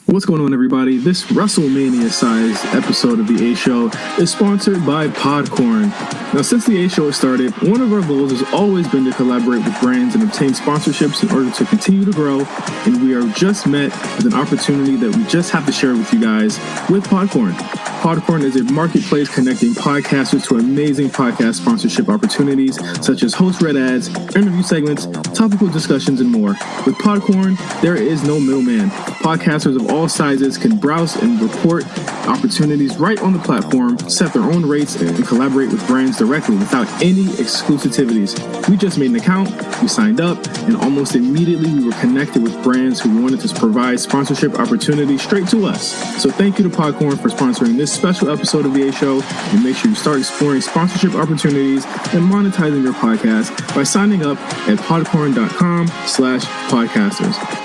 What's going on, everybody? This Wrestlemania-sized episode of The A Show is sponsored by Podcorn. Now, since The A Show has started, one of our goals has always been to collaborate with brands and obtain sponsorships in order to continue to grow, and we are just met with an opportunity that we just have to share with you guys with Podcorn. Podcorn is a marketplace connecting podcasters to amazing podcast sponsorship opportunities, such as host-read ads, interview segments, topical discussions, and more. With Podcorn, there is no middleman. Podcasters of all sizes can browse and report opportunities right on the platform, set their own rates, and collaborate with brands directly without any exclusivities. We just made an account, we signed up, and almost immediately we were connected with brands who wanted to provide sponsorship opportunities straight to us. So thank you to Podcorn for sponsoring this special episode of The A Show, and make sure you start exploring sponsorship opportunities and monetizing your podcast by signing up at podcorn.com/podcasters.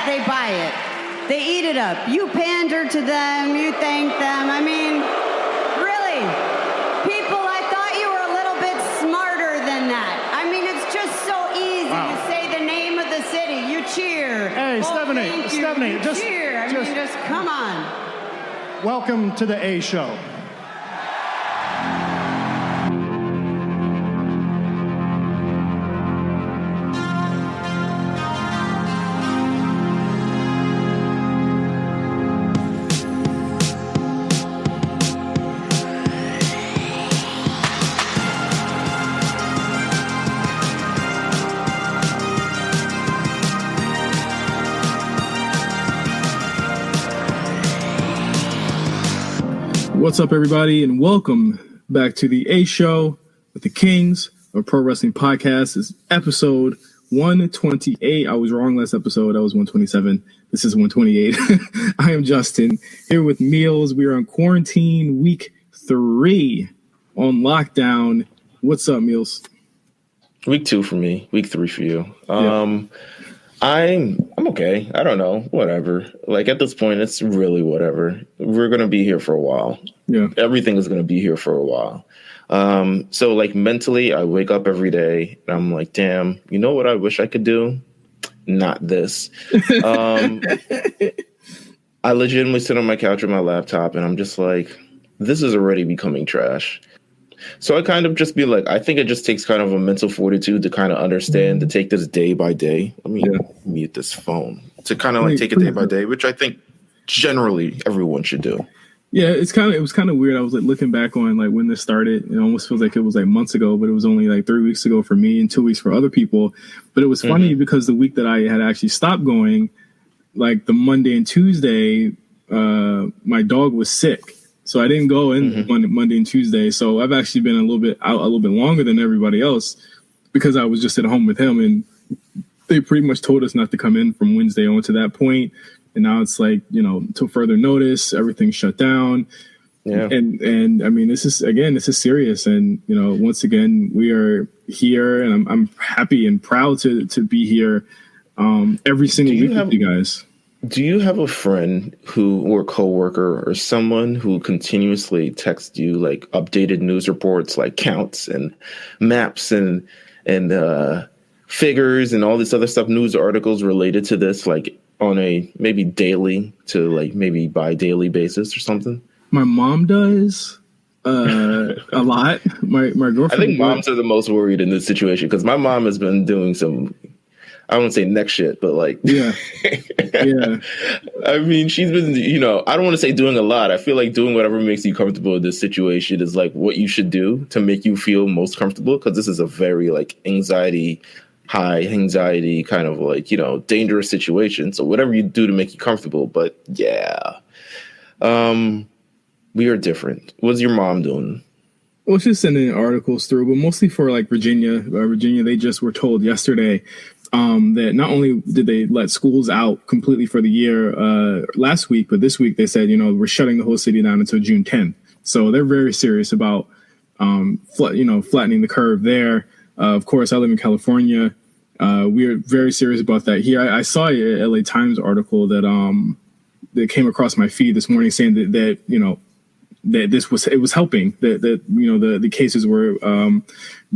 They buy it. They eat it up. You pander to them. You thank them. I mean, really, people, I thought you were a little bit smarter than that. I mean, it's just so easy to say the name of the city. You cheer. Hey, Stephanie, you cheer. I mean, just come on. Welcome to the A Show. What's up, everybody, and welcome back to The A Show with the Kings of Pro Wrestling Podcast. This is episode 128. I was wrong last episode. That was 127. This is 128. I am Justin, here with Meelz. We are on quarantine week 3 on lockdown. What's up, Meelz? Week 2 for me, week 3 for you. Yeah. I'm okay. I don't know. Whatever. Like, at this point, it's really whatever. We're going to be here for a while. Yeah. Everything is going to be here for a while. So, like, mentally, I wake up every day and I'm like, damn, you know what I wish I could do? Not this. I legitimately sit on my couch with my laptop and I'm just like, this is already becoming trash. So I kind of just be like, I think it just takes kind of a mental fortitude to kind of understand, to take this day by day. Let me mute this phone. To kind of like take it day by day, which I think generally everyone should do. Yeah, it was kind of weird. I was like looking back on like when this started. It almost feels like it was like months ago, but it was only like 3 weeks ago for me and 2 weeks for other people. But it was funny because the week that I had actually stopped going, like the Monday and Tuesday, my dog was sick. So I didn't go in Monday and Tuesday. So I've actually been a little bit longer than everybody else because I was just at home with him. And they pretty much told us not to come in from Wednesday on to that point. And now it's like, you know, until further notice, everything's shut down. Yeah. And I mean, this is serious. And, you know, once again, we are here and I'm happy and proud to be here every single week with you guys. Do you have a friend or coworker or someone who continuously texts you like updated news reports, like counts and maps and figures and all this other stuff, news articles related to this, like on a maybe daily to like maybe bi-daily basis or something? My mom does a lot. My girlfriend. I think moms are the most worried in this situation because my mom has been doing some, I won't say neck shit, but like, yeah. I mean, she's been, you know, I don't want to say doing a lot. I feel like doing whatever makes you comfortable in this situation is like what you should do to make you feel most comfortable. Because this is a very like high anxiety kind of like, you know, dangerous situation. So whatever you do to make you comfortable. But yeah, we are different. What's your mom doing? Well, she's sending articles through, but mostly for like Virginia. Virginia, they just were told yesterday that not only did they let schools out completely for the year last week, but this week they said, you know, we're shutting the whole city down until June 10th. So they're very serious about, flattening the curve there. Of course, I live in California. We are very serious about that here. I saw a LA Times article that came across my feed this morning saying that you know, that it was helping, that you know, the cases were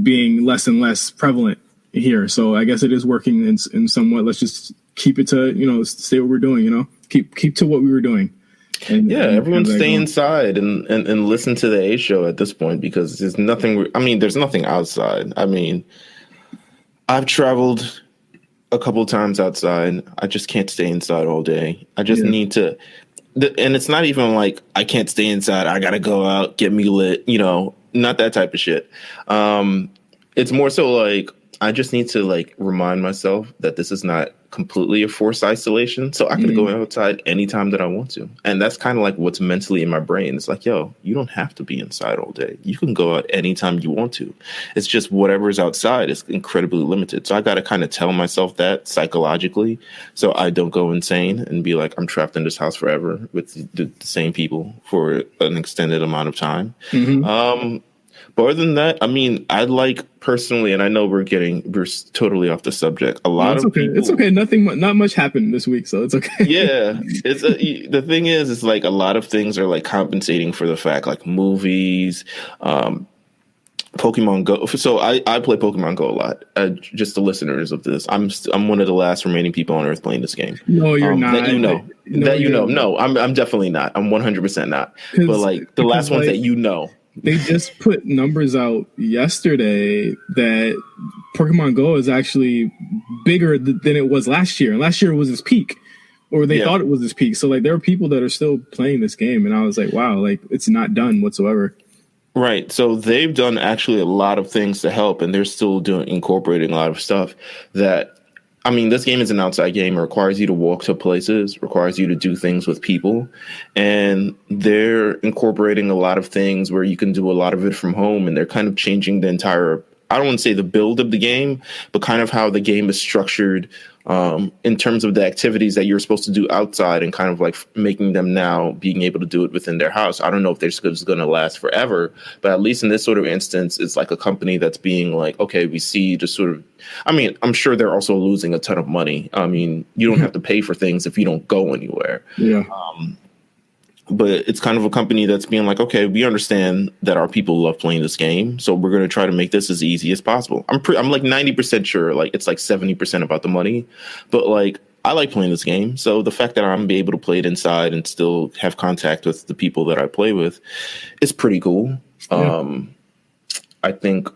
being less and less prevalent here. So I guess it is working in somewhat. Let's just keep it to, stay what we're doing, keep to what we were doing. And everyone stay inside and listen to the A show at this point, because there's nothing. There's nothing outside. I've traveled a couple times outside. I just can't stay inside all day. I just need to. And it's not even like I can't stay inside. I got to go out, get me lit, not that type of shit. It's more so like I just need to like remind myself that this is not completely a forced isolation. So I can go outside anytime that I want to. And that's kind of like what's mentally in my brain. It's like, yo, you don't have to be inside all day. You can go out anytime you want to. It's just whatever's outside is incredibly limited. So I got to kind of tell myself that psychologically so I don't go insane and be like, I'm trapped in this house forever with the same people for an extended amount of time. But other than that, I like personally, and I know we're totally off the subject. It's okay. Not much happened this week, so it's okay. Yeah, the thing is, it's like a lot of things are like compensating for the fact, like movies, Pokemon Go. So I play Pokemon Go a lot. Just the listeners of this, I'm one of the last remaining people on Earth playing this game. No, you're not. No, I'm definitely not. I'm 100% not. But like the last ones that They just put numbers out yesterday that Pokemon Go is actually bigger than it was last year. And last year was its peak, or they thought it was its peak. So like there are people that are still playing this game, and I was like, wow, like it's not done whatsoever. Right. So they've done actually a lot of things to help, and they're still incorporating a lot of stuff that. This game is an outside game. It requires you to walk to places, requires you to do things with people. And they're incorporating a lot of things where you can do a lot of it from home. And they're kind of changing the entire, I don't want to say the build of the game, but kind of how the game is structured in terms of the activities that you're supposed to do outside, and kind of like making them now being able to do it within their house. I don't know if they're just going to last forever, but at least in this sort of instance, it's like a company that's being like, okay, we see just sort of, I'm sure they're also losing a ton of money. You don't have to pay for things if you don't go anywhere. Yeah. But it's kind of a company that's being like, okay, we understand that our people love playing this game, so we're going to try to make this as easy as possible. I'm like 90% sure, like it's like 70% about the money, but like I like playing this game. So the fact that I'm be able to play it inside and still have contact with the people that I play with is pretty cool. Yeah. I think,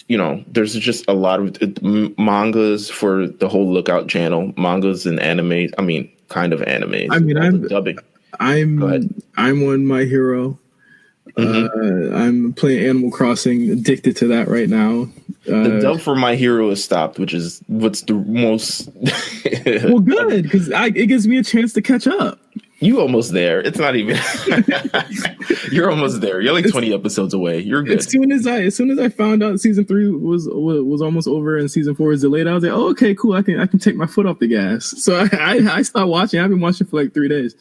there's just a lot of mangas for the whole Lookout channel, mangas and anime. Kind of anime. I'm dubbing. I'm on My Hero. I'm playing Animal Crossing, addicted to that right now. The dub for My Hero is stopped, which is what's the most well, good, because it gives me a chance to catch up. You almost there. It's not even. You're almost there. You're like 20 episodes away. You're good. As soon as I found out season 3 was almost over and season 4 is delayed, I was like, oh, okay, cool. I can take my foot off the gas. So I stopped watching. I've been watching for like 3 days.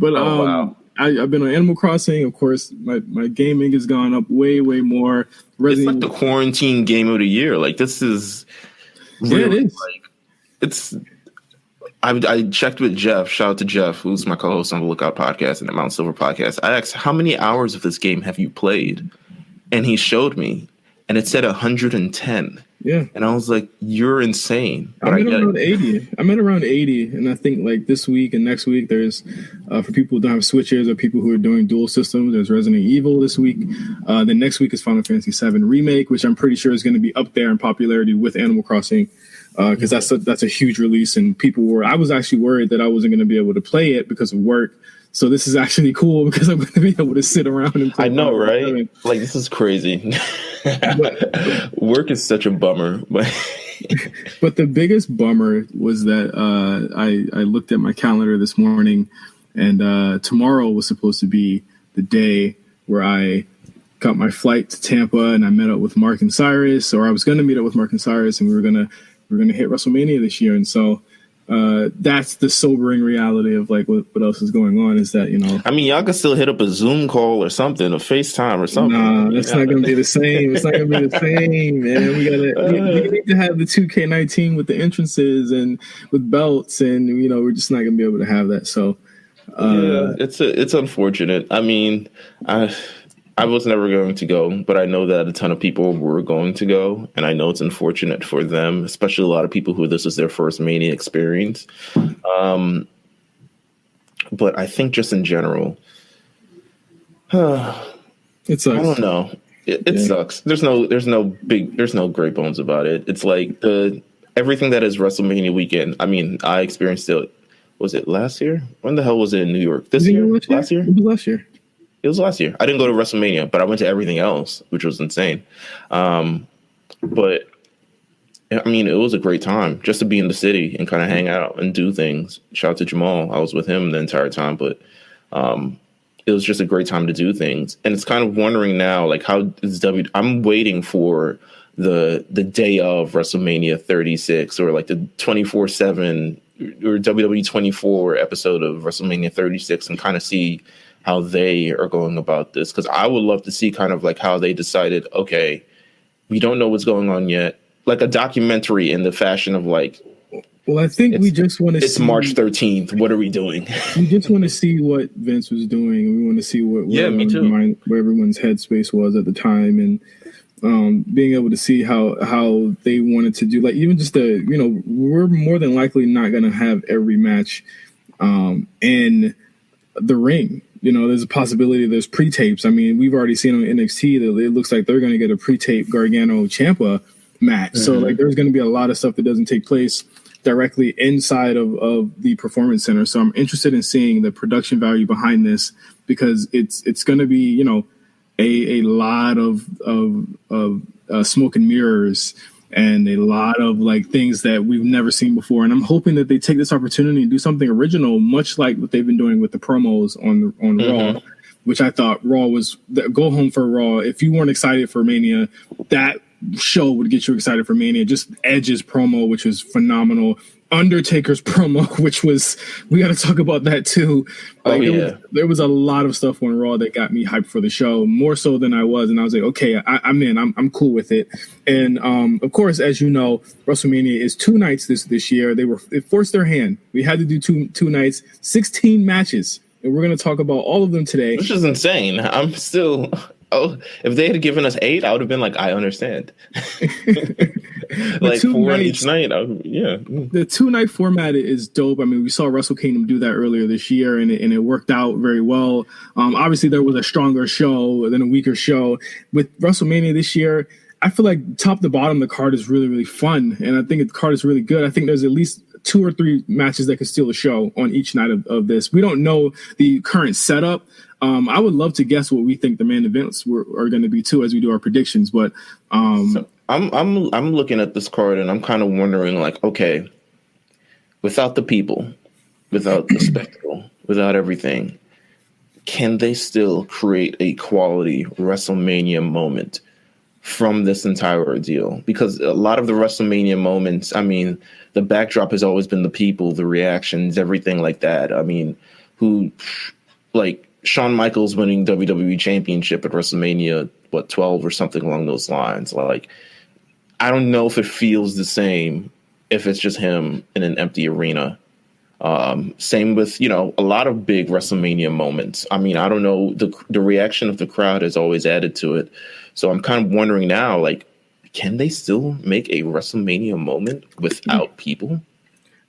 But wow. I've been on Animal Crossing. Of course, my gaming has gone up way more. It's like the quarantine game of the year. Like this is really, it is. Like it's. I checked with Jeff. Shout out to Jeff, who's my co-host on the Lookout podcast and the Mount Silver podcast. I asked, how many hours of this game have you played? And he showed me, and it said 110. Yeah. And I was like, you're insane. But I'm at around 80. I'm at around 80. And I think like this week and next week, there's for people who don't have Switches or people who are doing dual systems, there's Resident Evil this week. Then next week is Final Fantasy VII Remake, which I'm pretty sure is going to be up there in popularity with Animal Crossing. Because that's a huge release, and I was actually worried that I wasn't going to be able to play it because of work. So this is actually cool because I'm going to be able to sit around and play. I know, right? Like this is crazy. Work is such a bummer. But the biggest bummer was that I looked at my calendar this morning, and tomorrow was supposed to be the day where I got my flight to Tampa, and I met up with Mark and Cyrus, or I was going to meet up with Mark and Cyrus, and we were going to hit WrestleMania this year. And so that's the sobering reality of like what else is going on is that, y'all can still hit up a Zoom call or something, a FaceTime or something. Nah, that's not going to be the same. It's not going to be the same, man. We need to have the 2K19 with the entrances and with belts, and we're just not going to be able to have that. So it's unfortunate. I was never going to go, but I know that a ton of people were going to go, and I know it's unfortunate for them, especially a lot of people who this is their first Mania experience. But I think just in general, it sucks. I don't know. It sucks. There's no great bones about it. It's like everything that is WrestleMania weekend. I mean, I experienced it. Was it last year? When the hell was it in New York? This year? Last year? It was last year. It was last year. I didn't go to WrestleMania, but I went to everything else, which was insane. But I mean, it was a great time just to be in the city and kind of hang out and do things. Shout out to Jamal. I was with him the entire time, but it was just a great time to do things. And it's kind of wondering now, like, how is I'm waiting for the day of WrestleMania 36 or like the 24/7 or WWE 24 episode of WrestleMania 36 and kind of see how they are going about this. Because I would love to see kind of like how they decided, okay, we don't know what's going on yet. Like a documentary in the fashion of like, well, I think we just want to It's March 13th. What are we doing? We just want to see what Vince was doing. We want to see where everyone's headspace was at the time, and being able to see how they wanted to do, like, even just we're more than likely not going to have every match in the ring. There's a possibility there's pre-tapes. I mean, we've already seen on NXT that it looks like they're going to get a pre-tape Gargano Ciampa match. Mm-hmm. So like there's going to be a lot of stuff that doesn't take place directly inside of the Performance Center. So I'm interested in seeing the production value behind this, because it's going to be, a lot of smoke and mirrors and a lot of like things that we've never seen before. And I'm hoping that they take this opportunity and do something original, much like what they've been doing with the promos on mm-hmm. Raw, which I thought Raw was go home for Raw. If you weren't excited for Mania, that show would get you excited for Mania. Just Edge's promo, which was phenomenal. Undertaker's promo, which was, we got to talk about that too. Like, there was a lot of stuff on Raw that got me hyped for the show, more so than I was. And I was like, okay, I'm in. I'm cool with it. And of course, as you know, WrestleMania is 2 nights this year. They forced their hand. We had to do two nights, 16 matches, and we're going to talk about all of them today. Which is insane. I'm still. Oh, if they had given us 8, I would have been like, I understand. Like 4 each night. The 2-night format is dope. I mean, we saw Wrestle Kingdom do that earlier this year, and it worked out very well. Obviously, there was a stronger show than a weaker show. With WrestleMania this year, I feel like top to bottom, the card is really, really fun, and I think the card is really good. I think there's at least 2 or 3 matches that could steal the show on each night of this. We don't know the current setup. I would love to guess what we think the main events are going to be too, as we do our predictions. But so I'm looking at this card and I'm kind of wondering, like, okay, without the people, without the spectacle, without everything, can they still create a quality WrestleMania moment from this entire ordeal? Because a lot of the WrestleMania moments, I mean, the backdrop has always been the people, the reactions, everything like that. I mean, Shawn Michaels winning WWE Championship at WrestleMania, 12 or something along those lines. Like, I don't know if it feels the same if it's just him in an empty arena. Same with, a lot of big WrestleMania moments. I mean, I don't know, the reaction of the crowd has always added to it. So I'm kind of wondering now, like, can they still make a WrestleMania moment without people?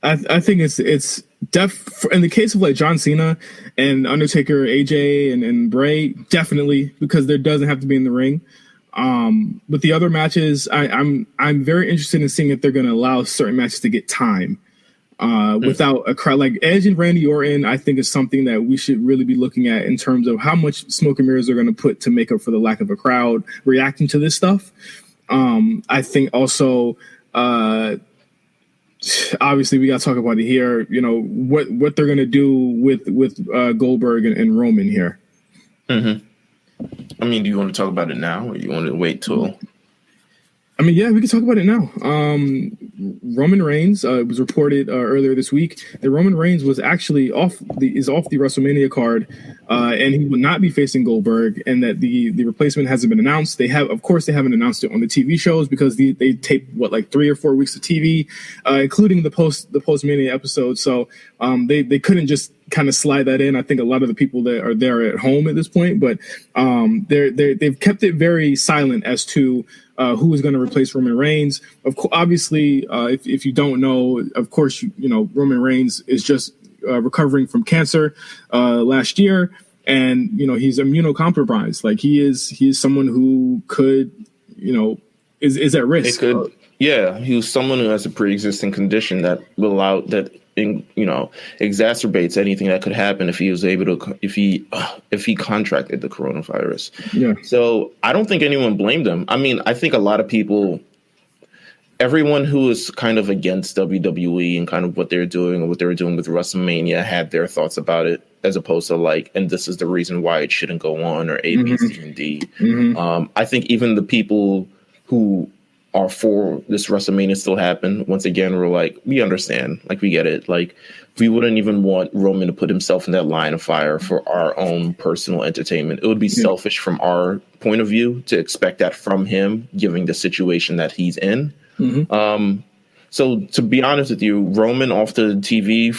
I think it's in the case of like John Cena and Undertaker, AJ and Bray, definitely, because there doesn't have to be in the ring. With the other matches, I'm very interested in seeing if they're going to allow certain matches to get time without a crowd. Like Edge and Randy Orton, I think is something that we should really be looking at in terms of how much smoke and mirrors they're going to put to make up for the lack of a crowd reacting to this stuff. I think also. Obviously, we got to talk about it here. What they're going to do with Goldberg and Roman here. Mm-hmm. I mean, do you want to talk about it now, or you want to wait till? I mean, yeah, we can talk about it now. Roman Reigns, it was reported earlier this week that Roman Reigns was actually off the WrestleMania card, and he would not be facing Goldberg, and that the replacement hasn't been announced. They haven't announced it on the TV shows because they tape 3 or 4 weeks of TV, including the post Mania episode. So they couldn't just kind of slide that in. I think a lot of the people that are there at home at this point, but they've kept it very silent as to who is going to replace Roman Reigns. Obviously, if you don't know, of course, Roman Reigns is just recovering from cancer last year, and he's immunocompromised. Like he is someone who could, is at risk. He was someone who has a pre-existing condition that will allow that. Exacerbates anything that could happen if he was able to, if he contracted the coronavirus. Yeah. So I don't think anyone blamed him. I mean, I think a lot of people, everyone who is kind of against WWE and kind of what they're doing or what they were doing with WrestleMania had their thoughts about it, as opposed to and this is the reason why it shouldn't go on, or A, B, C, and D. I think even the people who are for this WrestleMania still happen, once again, we're we understand, we get it. We wouldn't even want Roman to put himself in that line of fire for our own personal entertainment. It would be selfish from our point of view to expect that from him, given the situation that he's in. So to be honest with you, Roman off the TV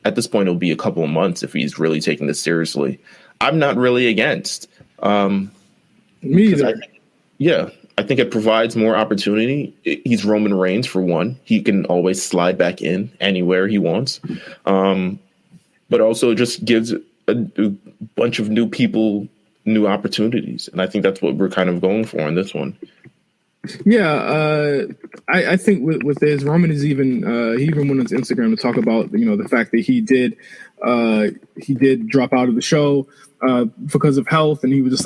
at this point, it'll be a couple of months if he's really taking this seriously. I'm not really against. Me either. I think it provides more opportunity. He's Roman Reigns, for one. He can always slide back in anywhere he wants. But also just gives a bunch of new people new opportunities. And I think that's what we're kind of going for in this one. Yeah, I think with this, Roman is even he even went on his Instagram to talk about the fact that he did drop out of the show because of health, and he was just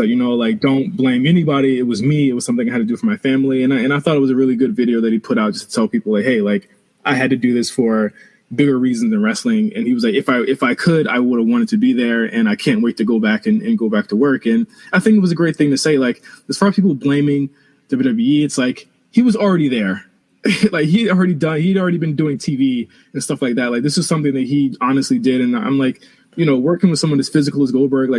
don't blame anybody. It was me. It was something I had to do for my family, and I thought it was a really good video that he put out just to tell people hey, I had to do this for bigger reasons than wrestling. And he was like, if I could, I would have wanted to be there, and I can't wait to go back and go back to work. And I think it was a great thing to say. As far as people blaming WWE, it's he was already there. He'd already been doing TV and stuff like that. This is something that he honestly did. And I'm working with someone as physical as Goldberg,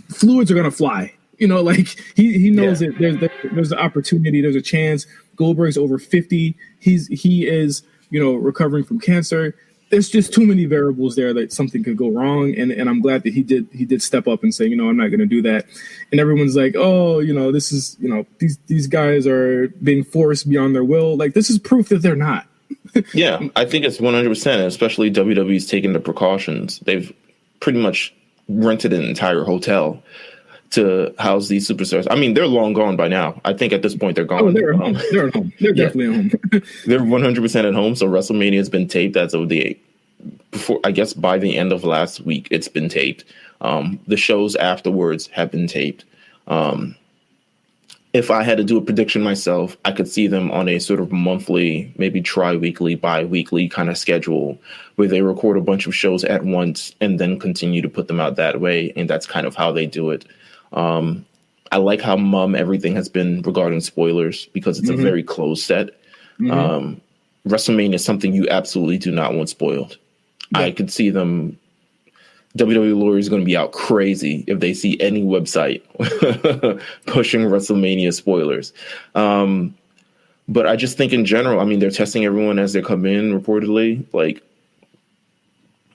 fluids are going to fly, he knows that there's an opportunity, there's a chance. Goldberg's over 50. He is, recovering from cancer. There's just too many variables there that something could go wrong. And I'm glad that he did step up and say, I'm not going to do that. And everyone's like, oh, this is, these guys are being forced beyond their will. This is proof that they're not. Yeah, I think it's 100%, especially WWE's taking the precautions. They've pretty much rented an entire hotel to house these superstars. I mean, they're long gone by now. I think at this point they're gone. Oh, they're at home. They're at home. They're definitely at home. They're 100% at home. So WrestleMania has been taped as of by the end of last week, it's been taped. The shows afterwards have been taped. If I had to do a prediction myself, I could see them on a sort of monthly, maybe tri-weekly, bi-weekly kind of schedule where they record a bunch of shows at once and then continue to put them out that way. And that's kind of how they do it. I like how mum everything has been regarding spoilers because it's a very closed set. WrestleMania is something you absolutely do not want spoiled. Yeah. I could see them. WWE lawyers are going to be out crazy if they see any website pushing WrestleMania spoilers. But I just think in general, they're testing everyone as they come in reportedly.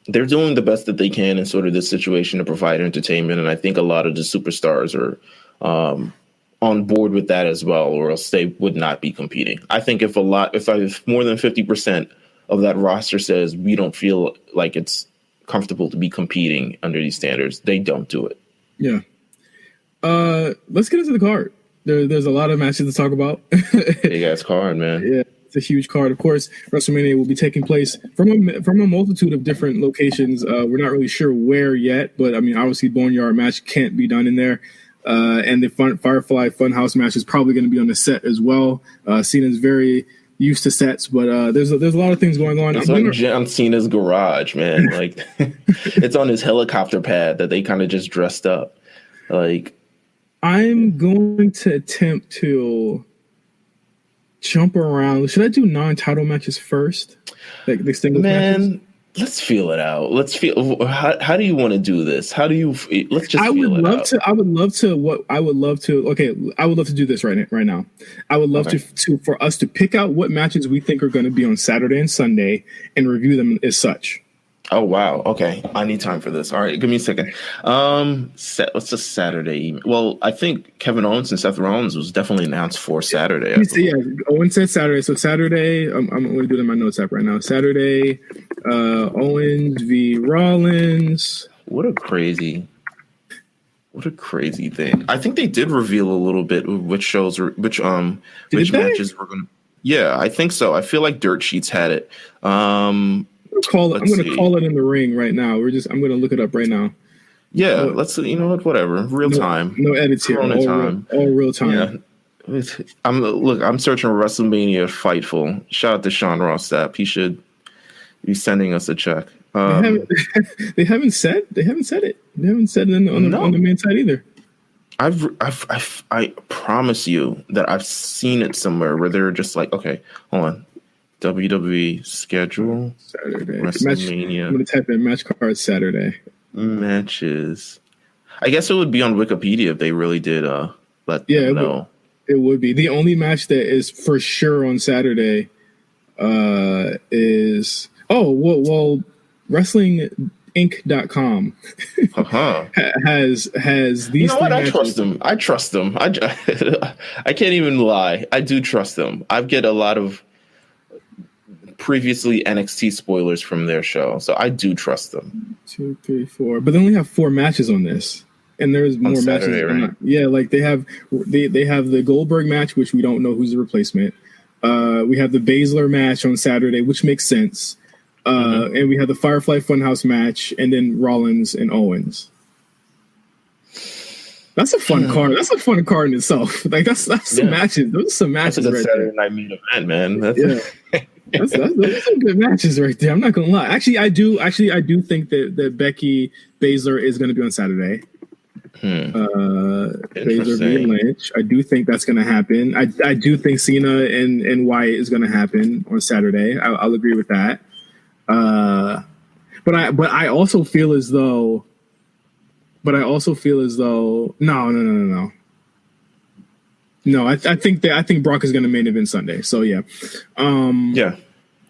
They're doing the best that they can in sort of this situation to provide entertainment. And I think a lot of the superstars are on board with that as well, or else they would not be competing. I think if more than 50% of that roster says we don't feel like it's comfortable to be competing under these standards, they don't do it. Yeah. Let's get into the card. There's a lot of matches to talk about. Big ass card, man. Yeah. A huge card. Of course, WrestleMania will be taking place from a multitude of different locations. We're not really sure where yet, but obviously Boneyard match can't be done in there. And the Firefly Funhouse match is probably going to be on the set as well. Cena's very used to sets, but there's a lot of things going on. It's on John Cena's garage, man. It's on his helicopter pad that they kind of just dressed up. I'm going to attempt to jump around. Should I do non-title matches first? Like the singles matches? Let's feel it out. Let's feel. How do you want to do this? How do you? Let's just. I would love to. I would love to. Okay, I would love to do this right now. I would love to for us to pick out what matches we think are going to be on Saturday and Sunday and review them as such. Oh wow. Okay, I need time for this. All right, give me a second. What's the Saturday? Well, I think Kevin Owens and Seth Rollins was definitely announced for Saturday. Yeah, Owens said Saturday. So Saturday, I'm going to do it in my notes app right now. Saturday, Owens v. Rollins. What a crazy thing. I think they did reveal a little bit which matches were going to. Yeah, I think so. I feel like Dirt Sheets had it. I'm going to call it in the ring right now. I'm going to look it up right now. Yeah, let's see. You know what? Whatever. Real time. No edits here. All real time. Yeah. I'm searching WrestleMania Fightful. Shout out to Sean Ross Sapp. He should be sending us a check. They haven't said it. They haven't said it on the main side either. I promise you that I've seen it somewhere where they're just like, okay, hold on. WWE schedule Saturday. WrestleMania. I'm going to type in match card Saturday. Matches. I guess it would be on Wikipedia if they really did let them know. It would be. The only match that is for sure on Saturday is WrestlingInc.com has these. You know what? I trust them. I can't even lie. I do trust them. I get a lot of previously NXT spoilers from their show, so I do trust them. 2, 3, 4, but they only have 4 matches on this, and there's more Saturday, matches. Right? Yeah, like they have the Goldberg match, which we don't know who's the replacement. We have the Baszler match on Saturday, which makes sense, and we have the Firefly Funhouse match, and then Rollins and Owens. That's a fun card. That's a fun card in itself. Like that's some matches. Those are some matches. That's a good Saturday night main event, man. Those are some good matches right there. I'm not gonna lie. Actually, I do think that Becky Baszler is going to be on Saturday. Baszler v. Lynch. I do think that's going to happen. I do think Cena and Wyatt is going to happen on Saturday. I'll agree with that. But I also feel as though. No. No, I think Brock is going to main event Sunday. So yeah. Yeah.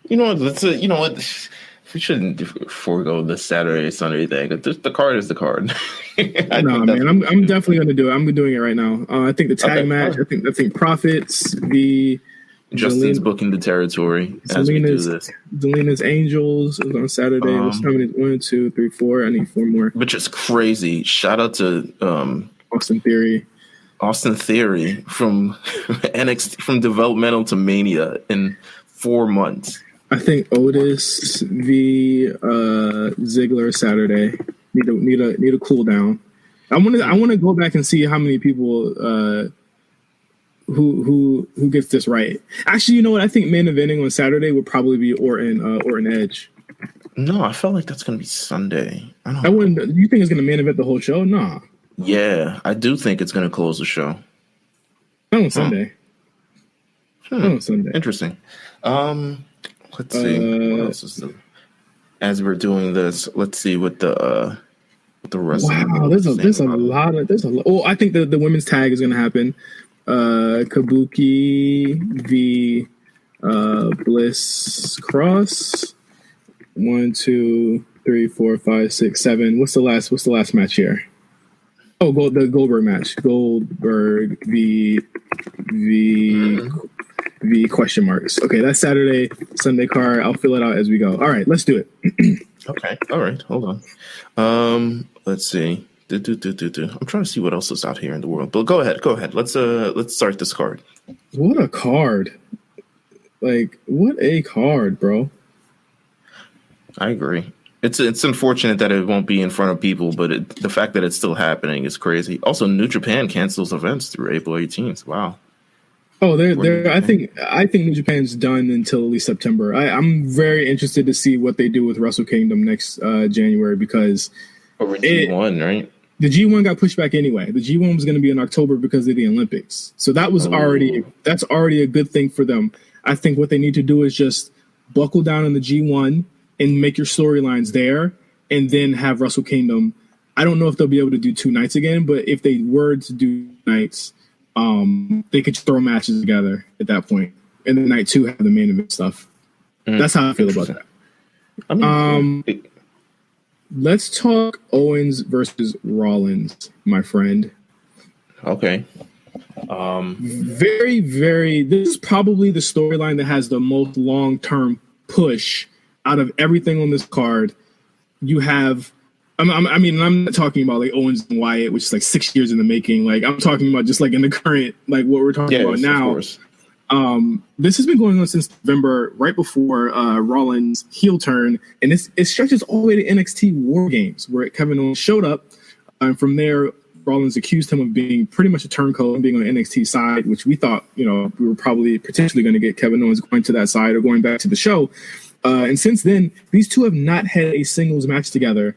You know what? We shouldn't forego the Saturday Sunday thing. The card is the card. Man, I'm definitely going to do it. I'm doing it right now. I think the tag match. I think Profits v. Justin's booking the territory as we do this. Zelina's Angels is on Saturday. What's time is 1, 2, 3, 4. I need 4 more. Which is crazy. Shout out to Austin Theory. Austin Theory from NXT, from developmental to Mania in 4 months. I think Otis v. Ziggler Saturday. Need a cool down. I want to go back and see how many people who gets this right. Actually, you know what? I think main eventing on Saturday would probably be Orton Edge. No, I felt like that's gonna be Sunday. You think it's gonna main event the whole show? Nah. Yeah, I do think it's gonna close the show. Not on Sunday. Not on Sunday. Interesting. Let's see. What else is as we're doing this? Let's see what the rest. Wow, there's a lot. Oh, I think the women's tag is gonna happen. Kabuki v. Bliss Cross. 1, 2, 3, 4, 5, 6, 7. What's the last match here? Oh, the Goldberg match. Goldberg v. question marks. Okay, that's Saturday, Sunday card. I'll fill it out as we go. All right, let's do it. Okay. All right. Hold on. Let's see. I'm trying to see what else is out here in the world. But go ahead. Let's start this card. What a card. Like, what a card, bro. I agree. It's unfortunate that it won't be in front of people, but the fact that it's still happening is crazy. Also, New Japan cancels events through April 18th. Wow. Oh, I think New Japan's done until at least September. I'm very interested to see what they do with Wrestle Kingdom next January because over G1, right? the G1 got pushed back anyway. The G1 was going to be in October because of the Olympics. So that was that's already a good thing for them. I think what they need to do is just buckle down in the G1 and make your storylines there and then have Wrestle Kingdom. I don't know if they'll be able to do 2 nights again, but if they were to do nights, they could throw matches together at that point. And then night 2 have the main event stuff. That's how I feel about that. I mean, let's talk Owens versus Rollins, my friend. Okay. Very, very. This is probably the storyline that has the most long-term push out of everything on this card. You have, I'm not talking about like Owens and Wyatt, which is like 6 years in the making. Like I'm talking about just like in the current, like what we're talking about now. Of course. This has been going on since November, right before Rollins' heel turn, and it stretches all the way to NXT War Games, where Kevin Owens showed up, and from there, Rollins accused him of being pretty much a turncoat and being on the NXT side, which we thought, we were probably potentially going to get Kevin Owens going to that side or going back to the show. And since then, these two have not had a singles match together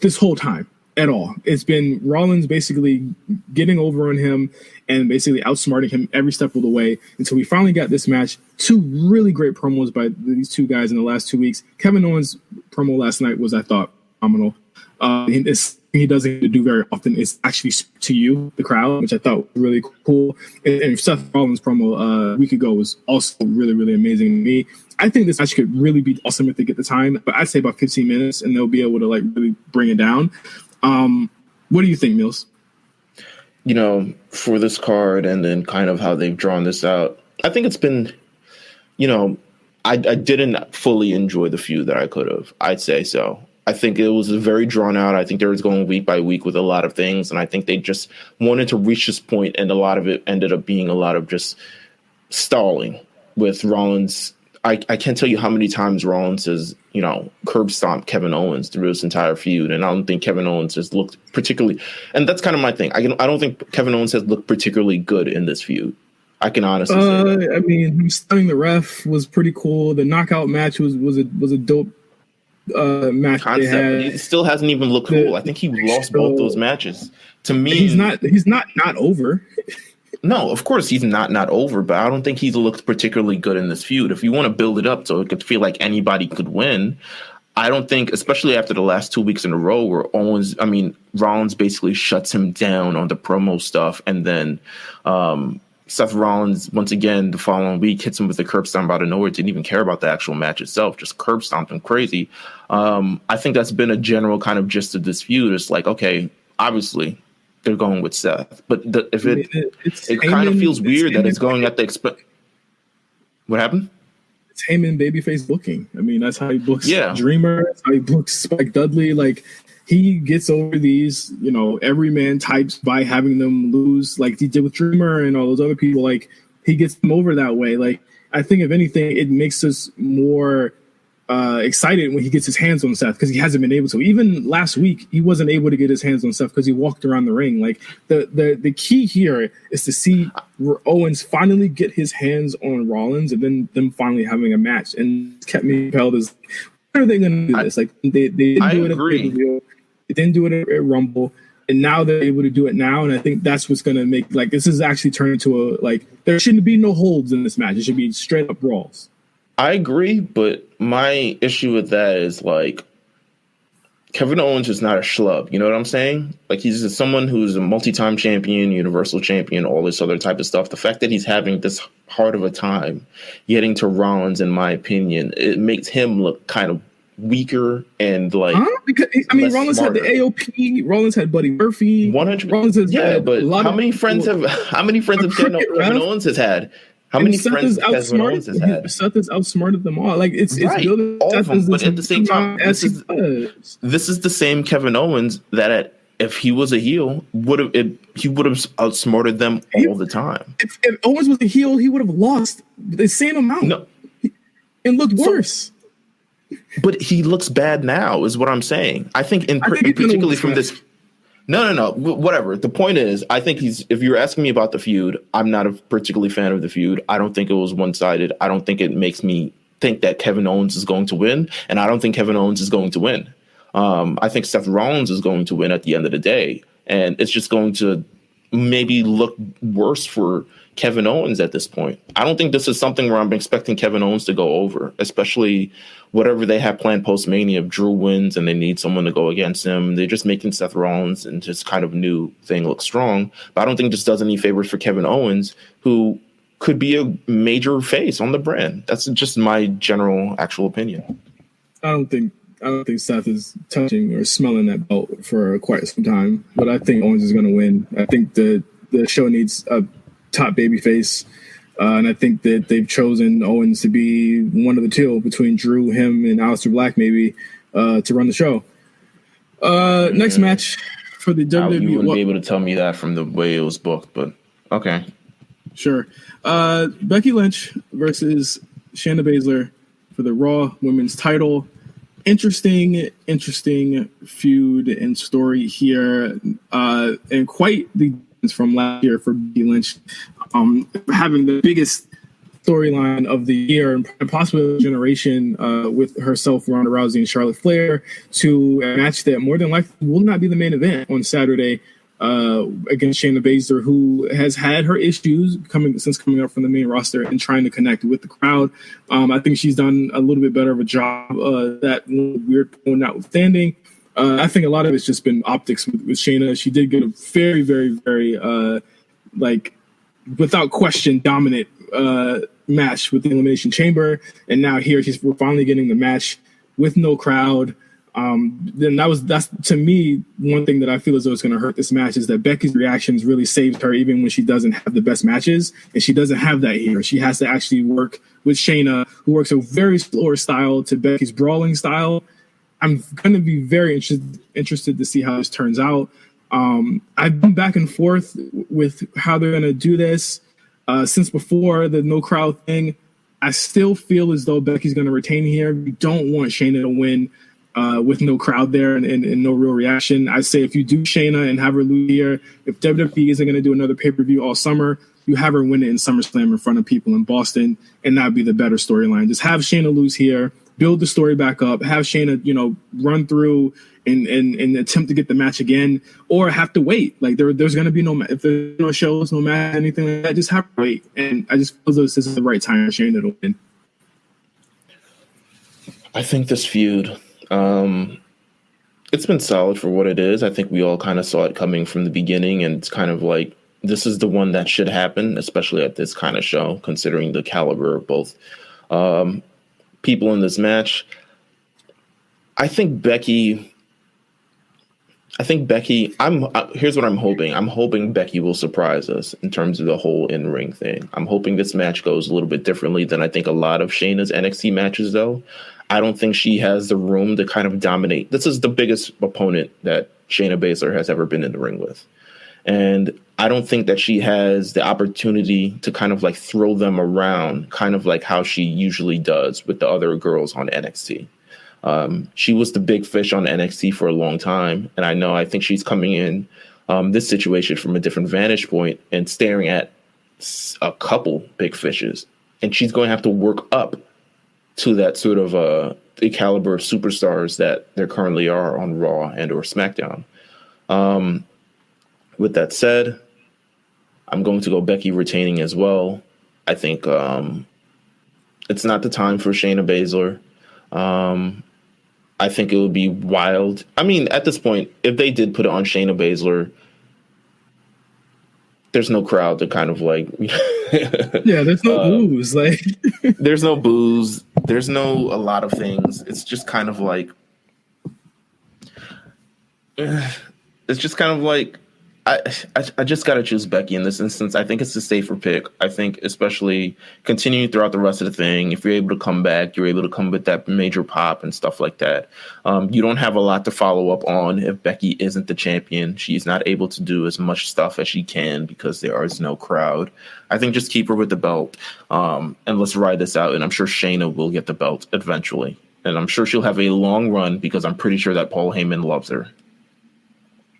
this whole time at all. It's been Rollins basically getting over on him and basically outsmarting him every step of the way until we finally got this match. 2 really great promos by these 2 guys in the last 2 weeks. Kevin Owens' promo last night was, I thought, phenomenal. He doesn't do very often. It's actually to you, the crowd, which I thought was really cool. And Seth Rollins' promo a week ago was also really, really amazing to me. I think this match could really be awesome if they get the time, but I'd say about 15 minutes and they'll be able to like really bring it down. What do you think, Meelz? For this card and then kind of how they've drawn this out, I think it's been, I didn't fully enjoy the feud that I could have. I'd say so. I think it was very drawn out. I think they was going week by week with a lot of things. And I think they just wanted to reach this point, and a lot of it ended up being a lot of just stalling with Rollins. I can't tell you how many times Rollins has, curb stomped Kevin Owens through this entire feud. And I don't think Kevin Owens has looked particularly, and that's kind of my thing. I don't think Kevin Owens has looked particularly good in this feud. I can honestly say that. I mean, stunning the ref was pretty cool. The knockout match was a dope match. Concept, they had. But he still hasn't even looked cool. I think he lost both those matches. To me, he's not over. No, of course he's not over, but I don't think he's looked particularly good in this feud. If you want to build it up so it could feel like anybody could win, I don't think, especially after the last 2 weeks in a row where Rollins basically shuts him down on the promo stuff, and then Seth Rollins, once again, the following week hits him with a curb stomp out of nowhere, didn't even care about the actual match itself, just curb stomped him crazy. I think that's been a general kind of gist of this feud. It's like, okay, obviously they're going with Seth, but it kind of feels weird that it's going at the expense. What happened? It's Heyman babyface booking. I mean, that's how he books Dreamer. That's how he books Spike Dudley. Like, he gets over these, everyman types by having them lose, like he did with Dreamer and all those other people. Like, he gets them over that way. Like, I think if anything, it makes us more excited when he gets his hands on Seth, because he hasn't been able to. Even last week, he wasn't able to get his hands on Seth because he walked around the ring. Like, the key here is to see Owens finally get his hands on Rollins and then them finally having a match. And it's kept me compelled as, when are they going to do this? Like, they didn't do it at pay-per-view. They didn't do it at Rumble. And now they're able to do it now. And I think that's what's going to make, like, this is actually turned into there shouldn't be no holds in this match. It should be straight up brawls. I agree, but my issue with that is, like, Kevin Owens is not a schlub. You know what I'm saying? Like, he's just someone who's a multi-time champion, universal champion, all this other type of stuff. The fact that he's having this hard of a time getting to Rollins, in my opinion, it makes him look kind of weaker and like. Because Rollins had the AOP. Rollins had Buddy Murphy. 100. Rollins has but how many friends have Kevin Owens has had? How many friends has Kevin Owens has had? Seth has outsmeared them all. Like, it's right. building. All of them, but at the same time, this is the same Kevin Owens that if he was a heel, he would have outsmarted them all the time. If Owens was a heel, he would have lost the same amount. No, and looked worse. But he looks bad now, is what I'm saying. I think, particularly from this. No. Whatever. The point is, I think if you're asking me about the feud, I'm not a particularly fan of the feud. I don't think it was one-sided. I don't think it makes me think that Kevin Owens is going to win. And I don't think Kevin Owens is going to win. I think Seth Rollins is going to win at the end of the day, and it's just going to maybe look worse for Kevin Owens at this point. I don't think this is something where I'm expecting Kevin Owens to go over, especially whatever they have planned post-Mania. If Drew wins and they need someone to go against him, they're just making Seth Rollins and just kind of new thing look strong. But I don't think this does any favors for Kevin Owens, who could be a major face on the brand. That's just my general actual opinion. I don't think Seth is touching or smelling that belt for quite some time, but I think Owens is going to win. I think the show needs a top babyface, and I think that they've chosen Owens to be one of the two between Drew, him, and Aleister Black maybe to run the show. Next match for the WWE. You wouldn't be able to tell me that from the way it was booked, but okay. Sure. Becky Lynch versus Shayna Baszler for the Raw Women's title. Interesting feud and story here, and quite the difference from last year for Becky Lynch, having the biggest storyline of the year and possibly the generation with herself, Ronda Rousey, and Charlotte Flair, to a match that more than likely will not be the main event on Saturday against Shayna Baszler, who has had her issues coming up from the main roster and trying to connect with the crowd. I think she's done a little bit better of a job, that weird point notwithstanding. I think a lot of it's just been optics with Shayna. She did get a very, very, very, without question, dominant match with the Elimination Chamber. And now here we're finally getting the match with no crowd. Then that's to me one thing that I feel as though it's going to hurt this match is that Becky's reactions really saved her even when she doesn't have the best matches, and she doesn't have that here. She has to actually work with Shayna, who works a very slower style to Becky's brawling style. I'm going to be very interested to see how this turns out. I've been back and forth with how they're going to do this since before the no crowd thing. I still feel as though Becky's going to retain here. We don't want Shayna to win with no crowd there and no real reaction. I say if you do Shayna and have her lose here, if WWE isn't going to do another pay-per-view all summer, you have her win it in SummerSlam in front of people in Boston, and that would be the better storyline. Just have Shayna lose here, build the story back up, have Shayna, run through and attempt to get the match again, or have to wait. Like there's going to be if there's no shows, no match, anything like that, just have to wait. And I just feel this is the right time for Shayna to win. I think this feud, it's been solid for what it is. I think we all kind of saw it coming from the beginning, and it's kind of like this is the one that should happen, especially at this kind of show, considering the caliber of both people in this match. I think Becky, here's what I'm hoping. I'm hoping Becky will surprise us in terms of the whole in-ring thing. I'm hoping this match goes a little bit differently than I think a lot of Shayna's NXT matches, though. I don't think she has the room to kind of dominate. This is the biggest opponent that Shayna Baszler has ever been in the ring with. And I don't think that she has the opportunity to kind of like throw them around, kind of like how she usually does with the other girls on NXT. She was the big fish on NXT for a long time. And I think she's coming in this situation from a different vantage point and staring at a couple big fishes. And she's going to have to work up to that sort of the caliber of superstars that there currently are on Raw and or SmackDown. With that said, I'm going to go Becky retaining as well. I think it's not the time for Shayna Baszler. I think it would be wild. I mean, at this point, if they did put it on Shayna Baszler, there's no crowd to kind of like... Yeah, there's no booze. Like, there's no booze. There's no a lot of things. It's just kind of like... It's just kind of like... I just got to choose Becky in this instance. I think it's a safer pick. I think especially continuing throughout the rest of the thing, if you're able to come back, you're able to come with that major pop and stuff like that. You don't have a lot to follow up on if Becky isn't the champion. She's not able to do as much stuff as she can because there is no crowd. I think just keep her with the belt and let's ride this out. And I'm sure Shayna will get the belt eventually. And I'm sure she'll have a long run because I'm pretty sure that Paul Heyman loves her.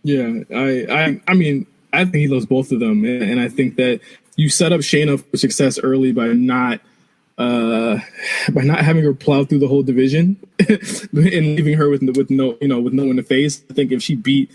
Yeah, I mean, I think he loves both of them, and I think that you set up Shayna for success early by not by not having her plow through the whole division and leaving her with no one to face. I think if she beat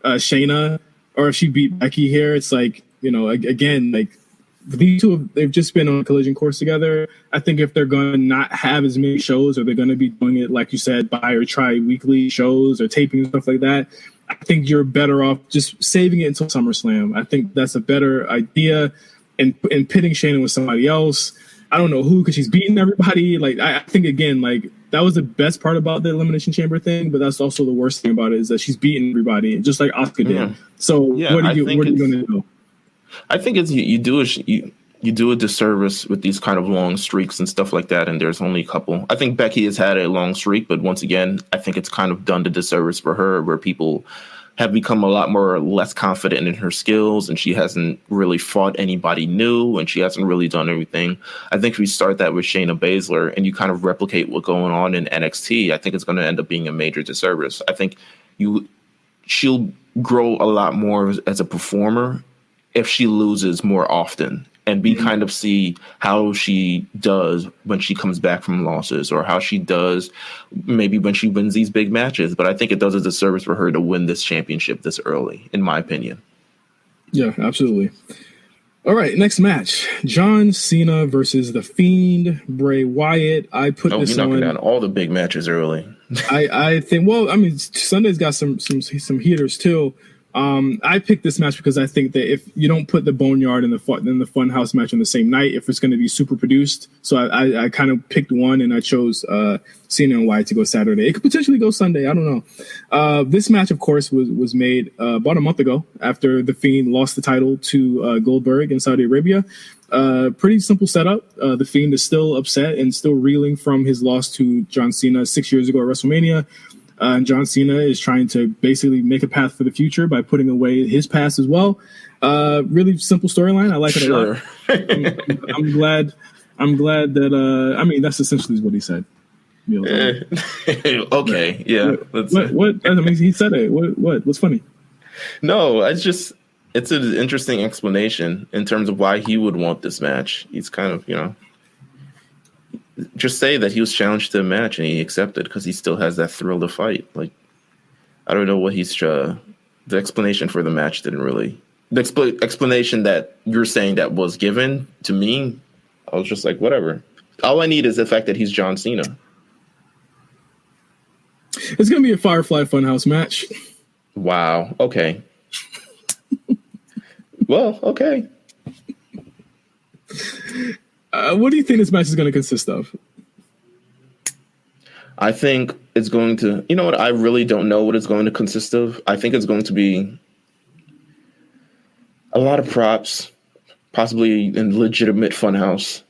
Shayna or if she beat Becky here, it's like, again, like these two, they've just been on a collision course together. I think if they're going to not have as many shows, or they're going to be doing it, like you said, buy or try weekly shows or taping and stuff like that, I think you're better off just saving it until SummerSlam. I think that's a better idea. And pitting Shayna with somebody else. I don't know who, because she's beating everybody. Like, I think, again, like, that was the best part about the Elimination Chamber thing, but that's also the worst thing about it, is that she's beating everybody, just like Asuka did. Yeah. So what are you going to do? I think it's you do a disservice with these kind of long streaks and stuff like that, and there's only a couple. I think Becky has had a long streak, but once again, I think it's kind of done the disservice for her, where people have become a lot more less confident in her skills, and she hasn't really fought anybody new, and she hasn't really done everything. I think if we start that with Shayna Baszler and you kind of replicate what's going on in NXT, I think it's going to end up being a major disservice. I think she'll grow a lot more as a performer if she loses more often, and we kind of see how she does when she comes back from losses, or how she does maybe when she wins these big matches. But I think it does a disservice for her to win this championship this early, in my opinion. Yeah, absolutely. All right, next match. John Cena versus The Fiend, Bray Wyatt. I put this you're on. knocking down all the big matches early. I think, well, I mean, Sunday's got some heaters too. I picked this match because I think that if you don't put the Boneyard and the Funhouse match on the same night, if it's going to be super produced, so I kind of picked one, and I chose Cena and Wyatt to go Saturday. It could potentially go Sunday. I don't know. This match, of course, was made about a month ago after The Fiend lost the title to Goldberg in Saudi Arabia. Pretty simple setup. The Fiend is still upset and still reeling from his loss to John Cena 6 years ago at WrestleMania. And John Cena is trying to basically make a path for the future by putting away his past as well. Really simple storyline. I like it a lot. I'm glad that. I mean, that's essentially what he said. Okay, yeah. What? I mean, he said it. What's funny? No, it's an interesting explanation in terms of why he would want this match. He's kind of, just say that he was challenged to a match and he accepted because he still has that thrill to fight. Like, I don't know what the explanation for the match didn't really. The explanation that you're saying that was given to me, I was just like, whatever. All I need is the fact that he's John Cena. It's going to be a Firefly Funhouse match. Wow. Okay. Well, okay. What do you think this match is going to consist of? I think it's going to, you know what? I really don't know what it's going to consist of. I think it's going to be a lot of props, possibly in legitimate funhouse,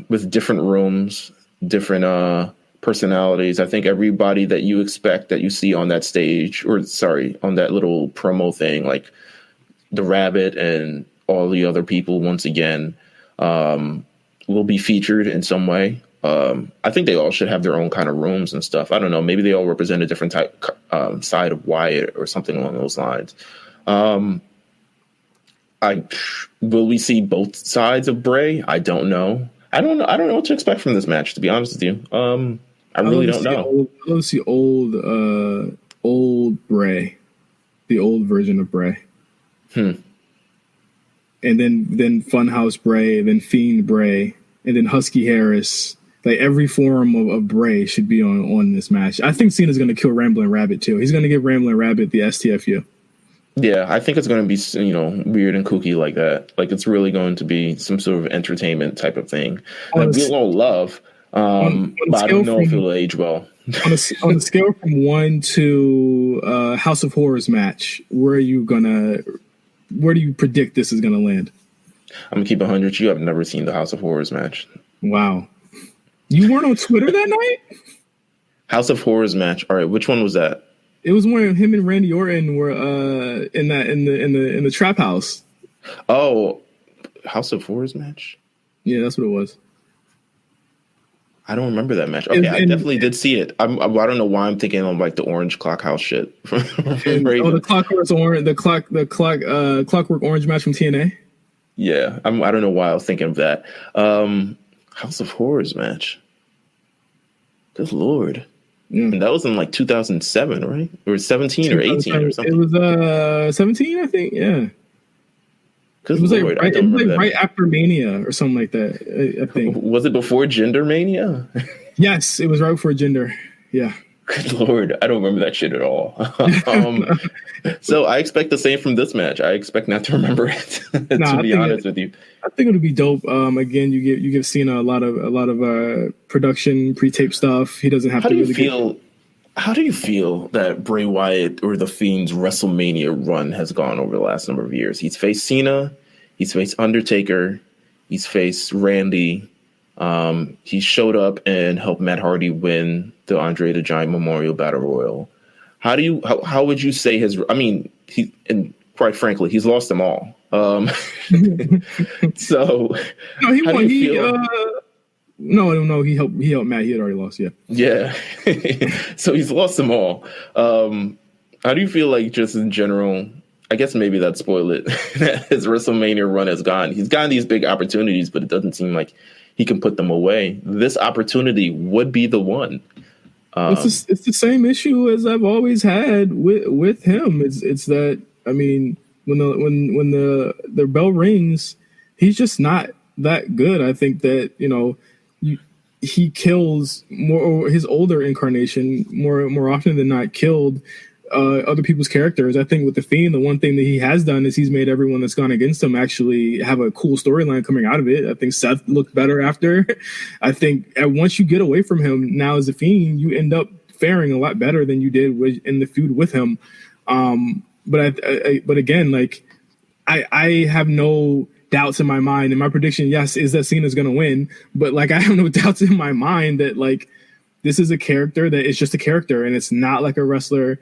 with different rooms, different personalities. I think everybody that you expect that you see on that stage, on that little promo thing, like the Rabbit and all the other people, once again, will be featured in some way. I think they all should have their own kind of rooms and stuff. I don't know. Maybe they all represent a different type side of Wyatt or something along those lines. Will we see both sides of Bray? I don't know. I don't know what to expect from this match, to be honest with you. I really don't know. I want to see old Bray, the old version of Bray. And then Funhouse Bray, then Fiend Bray, and then Husky Harris. Like, every form of Bray should be on this match. I think Cena's going to kill Ramblin' Rabbit too. He's going to give Ramblin' Rabbit the STFU. Yeah, I think it's going to be, weird and kooky like that. Like, it's really going to be some sort of entertainment type of thing that we all love. But I don't know if it'll age well. on a scale from 1 to House of Horrors match, where do you predict this is going to land? I'm going to keep 100. You have never seen the House of Horrors match. Wow. You weren't on Twitter that night? House of Horrors match. All right, which one was that? It was when him and Randy Orton were in the trap house. Oh, House of Horrors match? Yeah, that's what it was. I don't remember that match. Okay, I definitely did see it. I don't know why I'm thinking of like the Orange Clock House shit. The Clockwork Orange match from TNA. Yeah, I don't know why I was thinking of that. House of Horrors match. Good Lord. Yeah. And that was in like 2007, right? Or 17 or 18 or something. It was 17, I think. Yeah. Good It was Lord, like right after Mania or something like that, I think. Was it before Gender Mania? Yes, it was right before Gender. Yeah. Good Lord, I don't remember that shit at all. So I expect the same from this match. I expect not to remember it, to be honest with you. I think it'll be dope. Again, you give Cena a lot of production, pre-tape stuff. He doesn't have to really feel. How do you feel that Bray Wyatt or The Fiend's WrestleMania run has gone over the last number of years? He's faced Cena, he's faced Undertaker, he's faced Randy. He showed up and helped Matt Hardy win the Andre the Giant Memorial Battle Royal. How would you say and quite frankly, he's lost them all. So no, he won. No, he helped Matt. He had already lost. Yeah. So he's lost them all. How do you feel like, just in general? I guess maybe that spoiled it. His WrestleMania run has gone. He's gotten these big opportunities, but it doesn't seem like he can put them away. This opportunity would be the one. It's the same issue as I've always had with him. It's that, I mean, when the bell rings, he's just not that good. I think that, he kills more, or his older incarnation more often than not killed other people's characters. I think with The Fiend, the one thing that he has done is he's made everyone that's gone against him actually have a cool storyline coming out of it. I think Seth looked better after. I think once you get away from him now as The Fiend, you end up faring a lot better than you did in the feud with him. But again, like I have no doubts in my mind, and my prediction, yes, is that Cena's going to win. But like I have no doubts in my mind that like this is a character that is just a character, and it's not like a wrestler.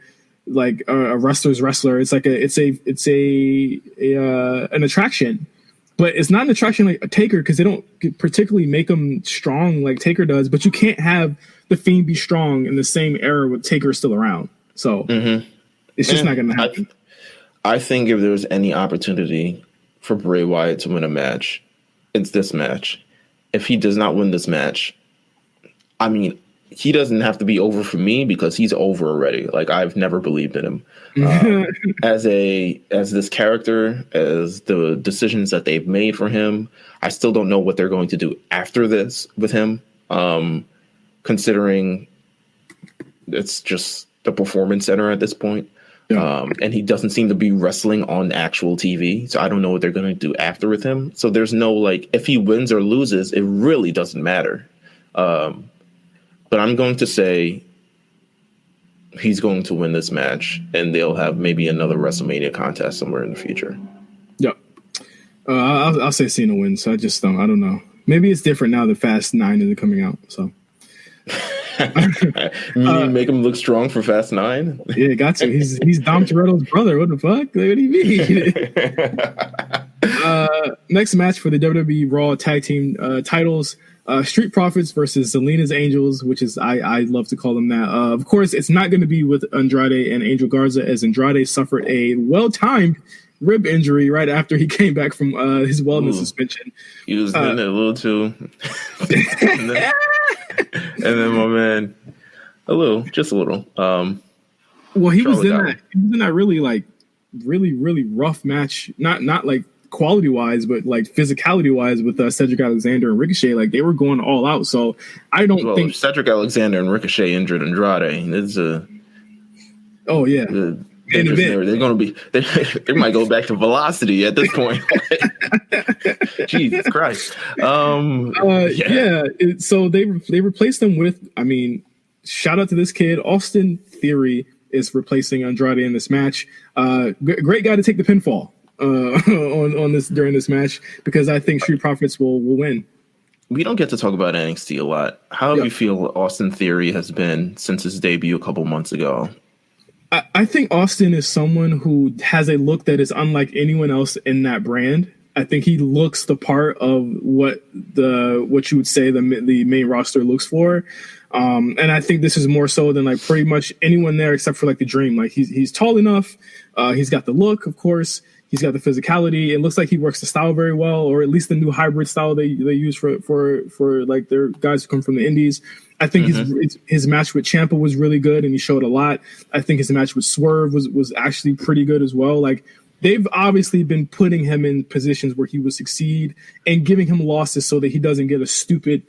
Like a wrestler's wrestler. It's like it's an attraction, but it's not an attraction like a Taker, because they don't particularly make him strong like Taker does. But you can't have The Fiend be strong in the same era with Taker still around. So it's just not going to happen. I think if there's any opportunity for Bray Wyatt to win a match, it's this match. If he does not win this match, I mean, he doesn't have to be over for me, because he's over already. Like, I've never believed in him as this character, as the decisions that they've made for him. I still don't know what they're going to do after this with him, considering it's just the Performance Center at this point. Yeah. And he doesn't seem to be wrestling on actual TV. So I don't know what they're going to do after with him. So there's no, like, if he wins or loses, it really doesn't matter. But I'm going to say he's going to win this match, and they'll have maybe another WrestleMania contest somewhere in the future. Yep. I'll say Cena wins. I don't know. Maybe it's different now that Fast 9 isn't coming out. So make him look strong for Fast 9? Yeah, got to. He's Dom Toretto's brother. What the fuck? What do you mean? Next match for the WWE Raw Tag Team titles. Street Profits versus Zelina's Angels, which is I love to call them that. Of course, it's not going to be with Andrade and Angel Garza, as Andrade suffered a well-timed rib injury right after he came back from his wellness suspension. He was hitting it a little too. and then my man, just a little. Well, he was in that really rough match. Not like quality wise, but like physicality wise with Cedric Alexander and Ricochet. Like, they were going all out. So I don't think Cedric Alexander and Ricochet injured Andrade. It's they're going to be. They might go back to Velocity at this point. Jesus Christ. So they replaced them with. I mean, shout out to this kid, Austin Theory is replacing Andrade in this match. Great guy to take the pinfall on this during this match, because I think Street Profits will win. We don't get to talk about NXT a lot. How do you feel Austin Theory has been since his debut a couple months ago? I think Austin is someone who has a look that is unlike anyone else in that brand. I think he looks the part of what you would say the main roster looks for. And I think this is more so than like pretty much anyone there except for like the Dream. Like, he's tall enough. He's got the look, of course. He's got the physicality. It looks like he works the style very well, or at least the new hybrid style they use for like their guys who come from the indies. I think his match with Ciampa was really good, and he showed a lot. I think his match with Swerve was actually pretty good as well. Like, they've obviously been putting him in positions where he would succeed and giving him losses so that he doesn't get a stupid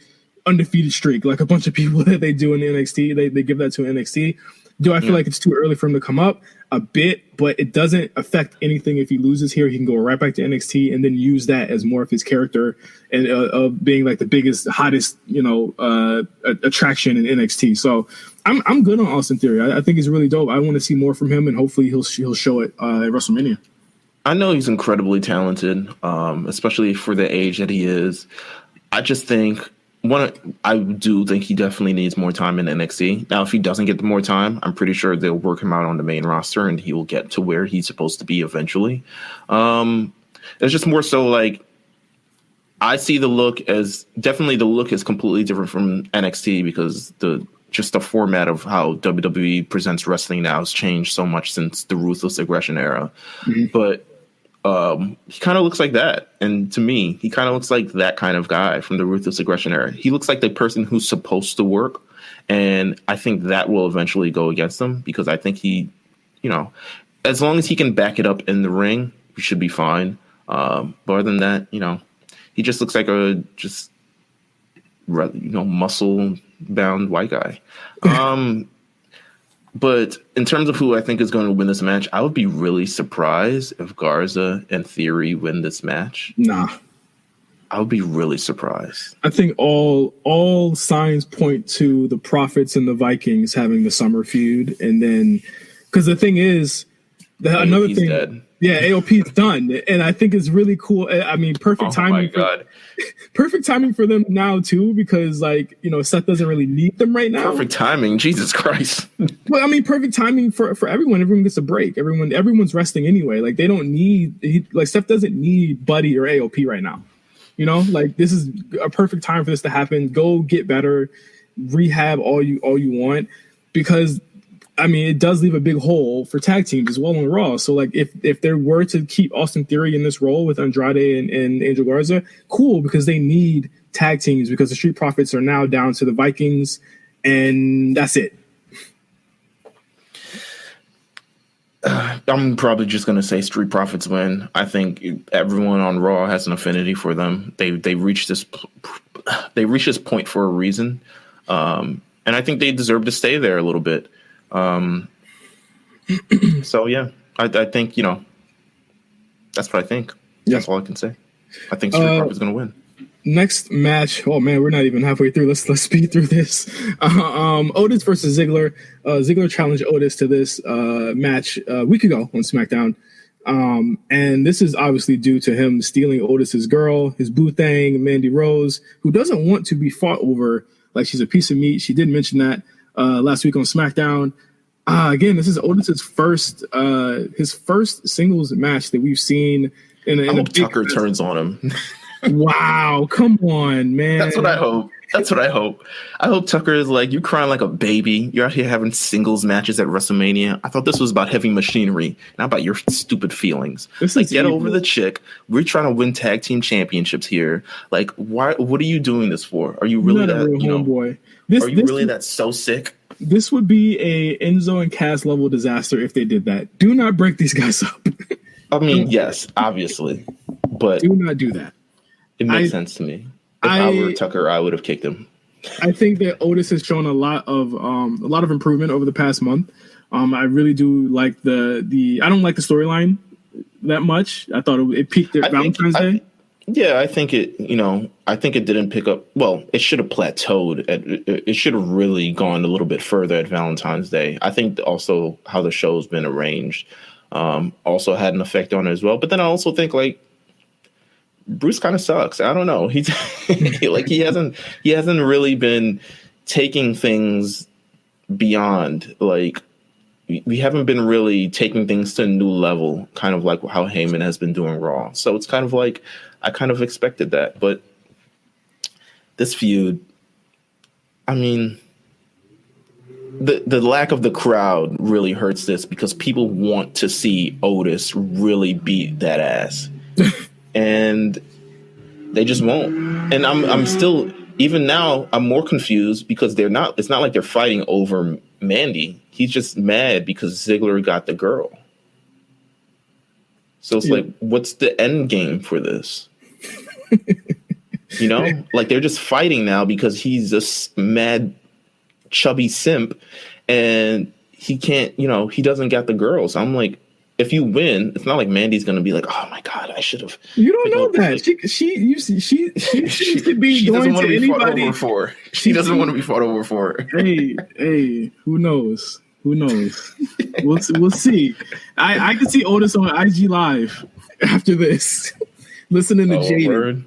undefeated streak like a bunch of people that they do in NXT. They give that to NXT. Do I feel like it's too early for him to come up? A bit, but it doesn't affect anything if he loses here. He can go right back to NXT and then use that as more of his character and of being like the biggest, hottest, attraction in NXT. So I'm good on Austin Theory. I think he's really dope. I want to see more from him, and hopefully he'll show it at WrestleMania. I know he's incredibly talented, especially for the age that he is. I just think I do think he definitely needs more time in NXT. Now, if he doesn't get more time, I'm pretty sure they'll work him out on the main roster and he will get to where he's supposed to be eventually. It's just more so like, I see the look is completely different from NXT because the format of how WWE presents wrestling now has changed so much since the Ruthless Aggression era. But he kind of looks like that. And to me, he kind of looks like that kind of guy from the Ruthless Aggression era. He looks like the person who's supposed to work. And I think that will eventually go against him because I think he, as long as he can back it up in the ring, he should be fine. But other than that, he just looks like a muscle bound white guy. But in terms of who I think is going to win this match, I would be really surprised if Garza and Theory win this match. Nah. I would be really surprised. I think all signs point to the Prophets and the Vikings having the summer feud. And then, because the thing is, another thing. Dead. Yeah, AOP's done. And I think it's really cool. I mean, perfect timing. Oh, my God. Perfect timing for them now, too, because, Seth doesn't really need them right now. Perfect timing. Jesus Christ. Well, I mean, perfect timing for everyone. Everyone gets a break. Everyone's resting anyway. Like, they don't need... Seth doesn't need Buddy or AOP right now. This is a perfect time for this to happen. Go get better. Rehab all you want. Because... it does leave a big hole for tag teams as well on Raw. So, if they were to keep Austin Theory in this role with Andrade and Angel Garza, cool, because they need tag teams because the Street Profits are now down to the Vikings, and that's it. I'm probably just going to say Street Profits win. I think everyone on Raw has an affinity for them. They reached this point for a reason, and I think they deserve to stay there a little bit. So yeah, I think, that's what I think. Yeah. That's all I can say. I think Street Profits is going to win. Next match. Oh man, we're not even halfway through. Let's speed through this. Otis versus Ziggler. Ziggler challenged Otis to this match a week ago on SmackDown. And this is obviously due to him stealing Otis's girl, his boo thing, Mandy Rose, who doesn't want to be fought over. Like, she's a piece of meat. She did mention that last week on SmackDown. Again, this is Otis's first singles match that we've seen. I hope Tucker turns on him. Wow, come on, man. That's what I hope. I hope Tucker is like, you're crying like a baby. You're out here having singles matches at WrestleMania. I thought this was about heavy machinery, not about your stupid feelings. Get over the chick. We're trying to win tag team championships here. Like, why? What are you doing this for? Are you really that? Really that so sick? This would be a Enzo and Cass level disaster if they did that. Do not break these guys up. I mean, yes, obviously, but do not do that. It makes sense to me. If I were Tucker, I would have kicked him. I think that Otis has shown a lot of improvement over the past month. I really do like the. I don't like the storyline that much. I thought it peaked at Valentine's Day. I think it. I think it didn't pick up. Well, it should have plateaued. It should have really gone a little bit further at Valentine's Day. I think also how the show's been arranged also had an effect on it as well. But then I also think Bruce kind of sucks. I don't know. He's he hasn't really been taking things beyond. We haven't been really taking things to a new level, kind of like how Heyman has been doing Raw. So it's kind of like I kind of expected that. But this feud, I mean, the lack of the crowd really hurts this because people want to see Otis really beat that ass, and they just won't. And I'm still, even now, I'm more confused because they're not. It's not like they're fighting over Mandy. He's just mad because Ziggler got the girl. So it's like, what's the end game for this? You know, like they're just fighting now because he's a mad, chubby simp, and he can't. You know, he doesn't get the girl. So I'm like, if you win, it's not like Mandy's gonna be like, oh my god, I should have. You don't know that she seems to be going to anybody. She doesn't want to be fought over for. Hey, who knows? Who knows? We'll see. I can see Otis on IG Live after this, listening to Jaden.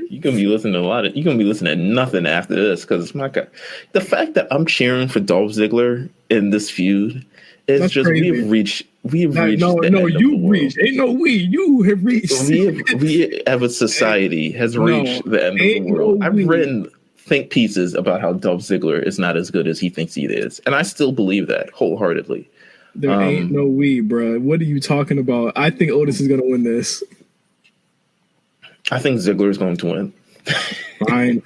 You can be listening to you can be listening to nothing after this because my god, the fact that I'm cheering for Dolph Ziggler in this feud is that's just crazy. We've reached. No, you reached. Ain't no we. You have reached. We have a society has reached the end of the world. I've written think pieces about how Dolph Ziggler is not as good as he thinks he is, and I still believe that wholeheartedly. There ain't no we, bro. What are you talking about? I think Otis is going to win this. I think Ziggler is going to win. Fine.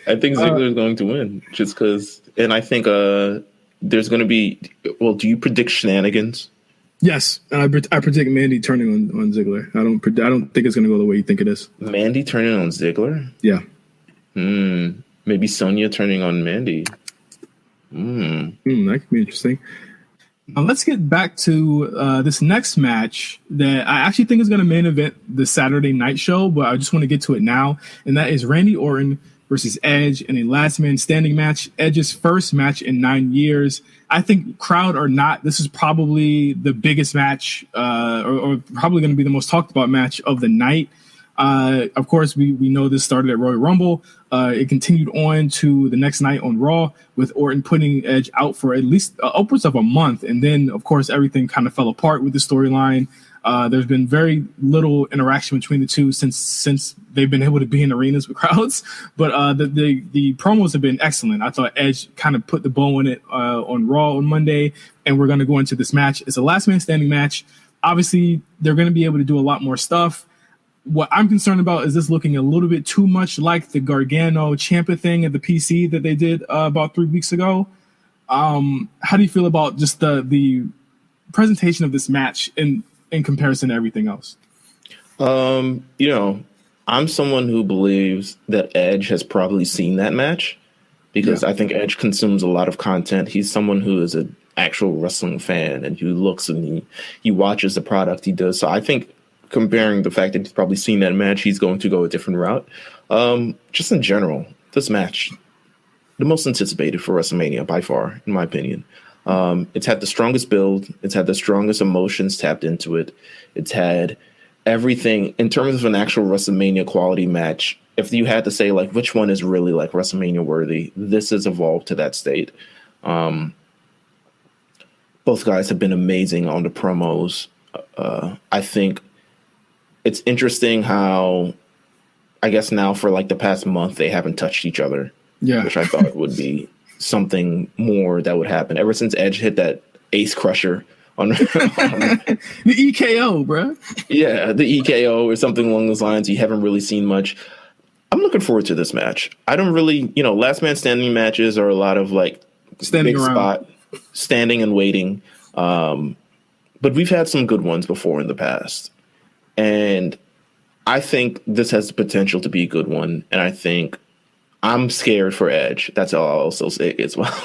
I think Ziggler is going to win just because, and I think there's going to be. Well, do you predict shenanigans? Yes, I predict Mandy turning on Ziggler. I don't think it's going to go the way you think it is. Mandy turning on Ziggler? Yeah. Maybe Sonya turning on Mandy. That could be interesting. Let's get back to this next match that I actually think is going to main event the Saturday night show, but I just want to get to it now, and that is Randy Orton versus Edge in a last man standing match. Edge's first match in 9 years. I think, crowd or not, this is probably the biggest match or probably going to be the most talked about match of the night. Of course, we know this started at Royal Rumble. It continued on to the next night on Raw with Orton putting Edge out for at least upwards of a month. And then, of course, everything kind of fell apart with the storyline. There's been very little interaction between the two since they've been able to be in arenas with crowds. But the promos have been excellent. I thought Edge kind of put the bow on it on Raw on Monday. And we're going to go into this match. It's a last man standing match. Obviously, they're going to be able to do a lot more stuff. What I'm concerned about is this looking a little bit too much like the Gargano Ciampa thing at the PC that they did about 3 weeks ago. How do you feel about just the presentation of this match in comparison to everything else? I'm someone who believes that Edge has probably seen that match because I think Edge consumes a lot of content. He's someone who is an actual wrestling fan and who looks and he watches the product he does. So I think, comparing the fact that he's probably seen that match, he's going to go a different route. Just in general, this match, the most anticipated for WrestleMania by far, in my opinion. It's had the strongest build. It's had the strongest emotions tapped into it. It's had everything in terms of an actual WrestleMania quality match. If you had to say like which one is really like WrestleMania worthy, this has evolved to that state. Both guys have been amazing on the promos. I think it's interesting how, I guess now for like the past month, they haven't touched each other. Yeah. Which I thought would be something more that would happen. Ever since Edge hit that ace crusher on the EKO, bro. Yeah, the EKO or something along those lines. You haven't really seen much. I'm looking forward to this match. I don't really, last man standing matches are a lot of like standing big around. Spot, standing and waiting. But we've had some good ones before in the past. And I think this has the potential to be a good one. And I think I'm scared for Edge. That's all I'll also say as well.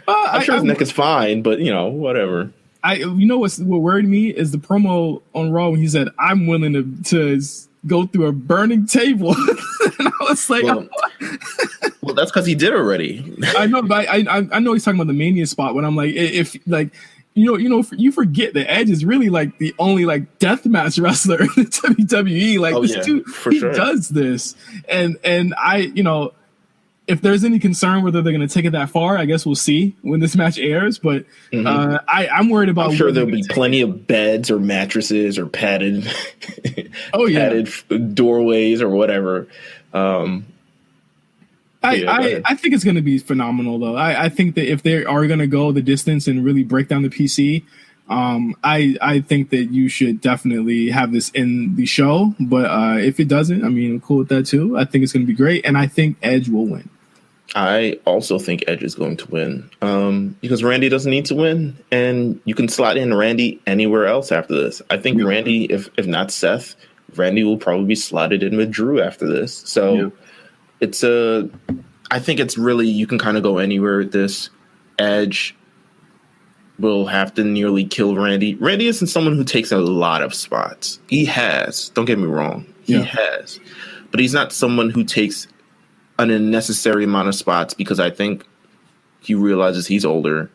I'm sure his neck is fine, but, whatever. What worried me is the promo on Raw when he said, I'm willing to go through a burning table. And I was like, well, that's because he did already. I know, but I know he's talking about the Mania spot when I'm like, if like, you forget that Edge is really like the only like deathmatch wrestler in the WWE. Like this dude, he does this, and I, if there's any concern whether they're going to take it that far, I guess we'll see when this match airs. But I'm worried about. I'm sure there'll be plenty of beds or mattresses or padded, padded doorways or whatever. I think it's going to be phenomenal, though. I think that if they are going to go the distance and really break down the PC, I think that you should definitely have this in the show. But if it doesn't, I mean, I'm cool with that too. I think it's going to be great, and I think Edge will win. I also think Edge is going to win because Randy doesn't need to win, and you can slot in Randy anywhere else after this. I think Randy, if not Seth, Randy will probably be slotted in with Drew after this. So I think it's really, you can kind of go anywhere with this. Edge will have to nearly kill Randy. Randy isn't someone who takes a lot of spots. He has, don't get me wrong, he has, but he's not someone who takes an unnecessary amount of spots because I think he realizes he's older.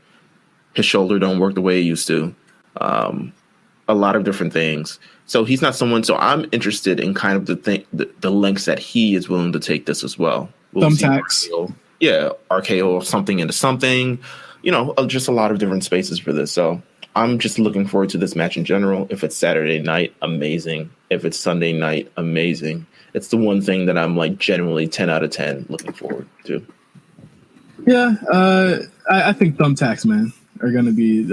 His shoulder don't work the way it used to. A lot of different things. So he's not someone. So I'm interested in kind of the lengths that he is willing to take this as well. Thumbtacks. RKO something into something. Just a lot of different spaces for this. So I'm just looking forward to this match in general. If it's Saturday night, amazing. If it's Sunday night, amazing. It's the one thing that I'm like generally 10 out of 10 looking forward to. Yeah, I think thumbtacks, man, are going to be.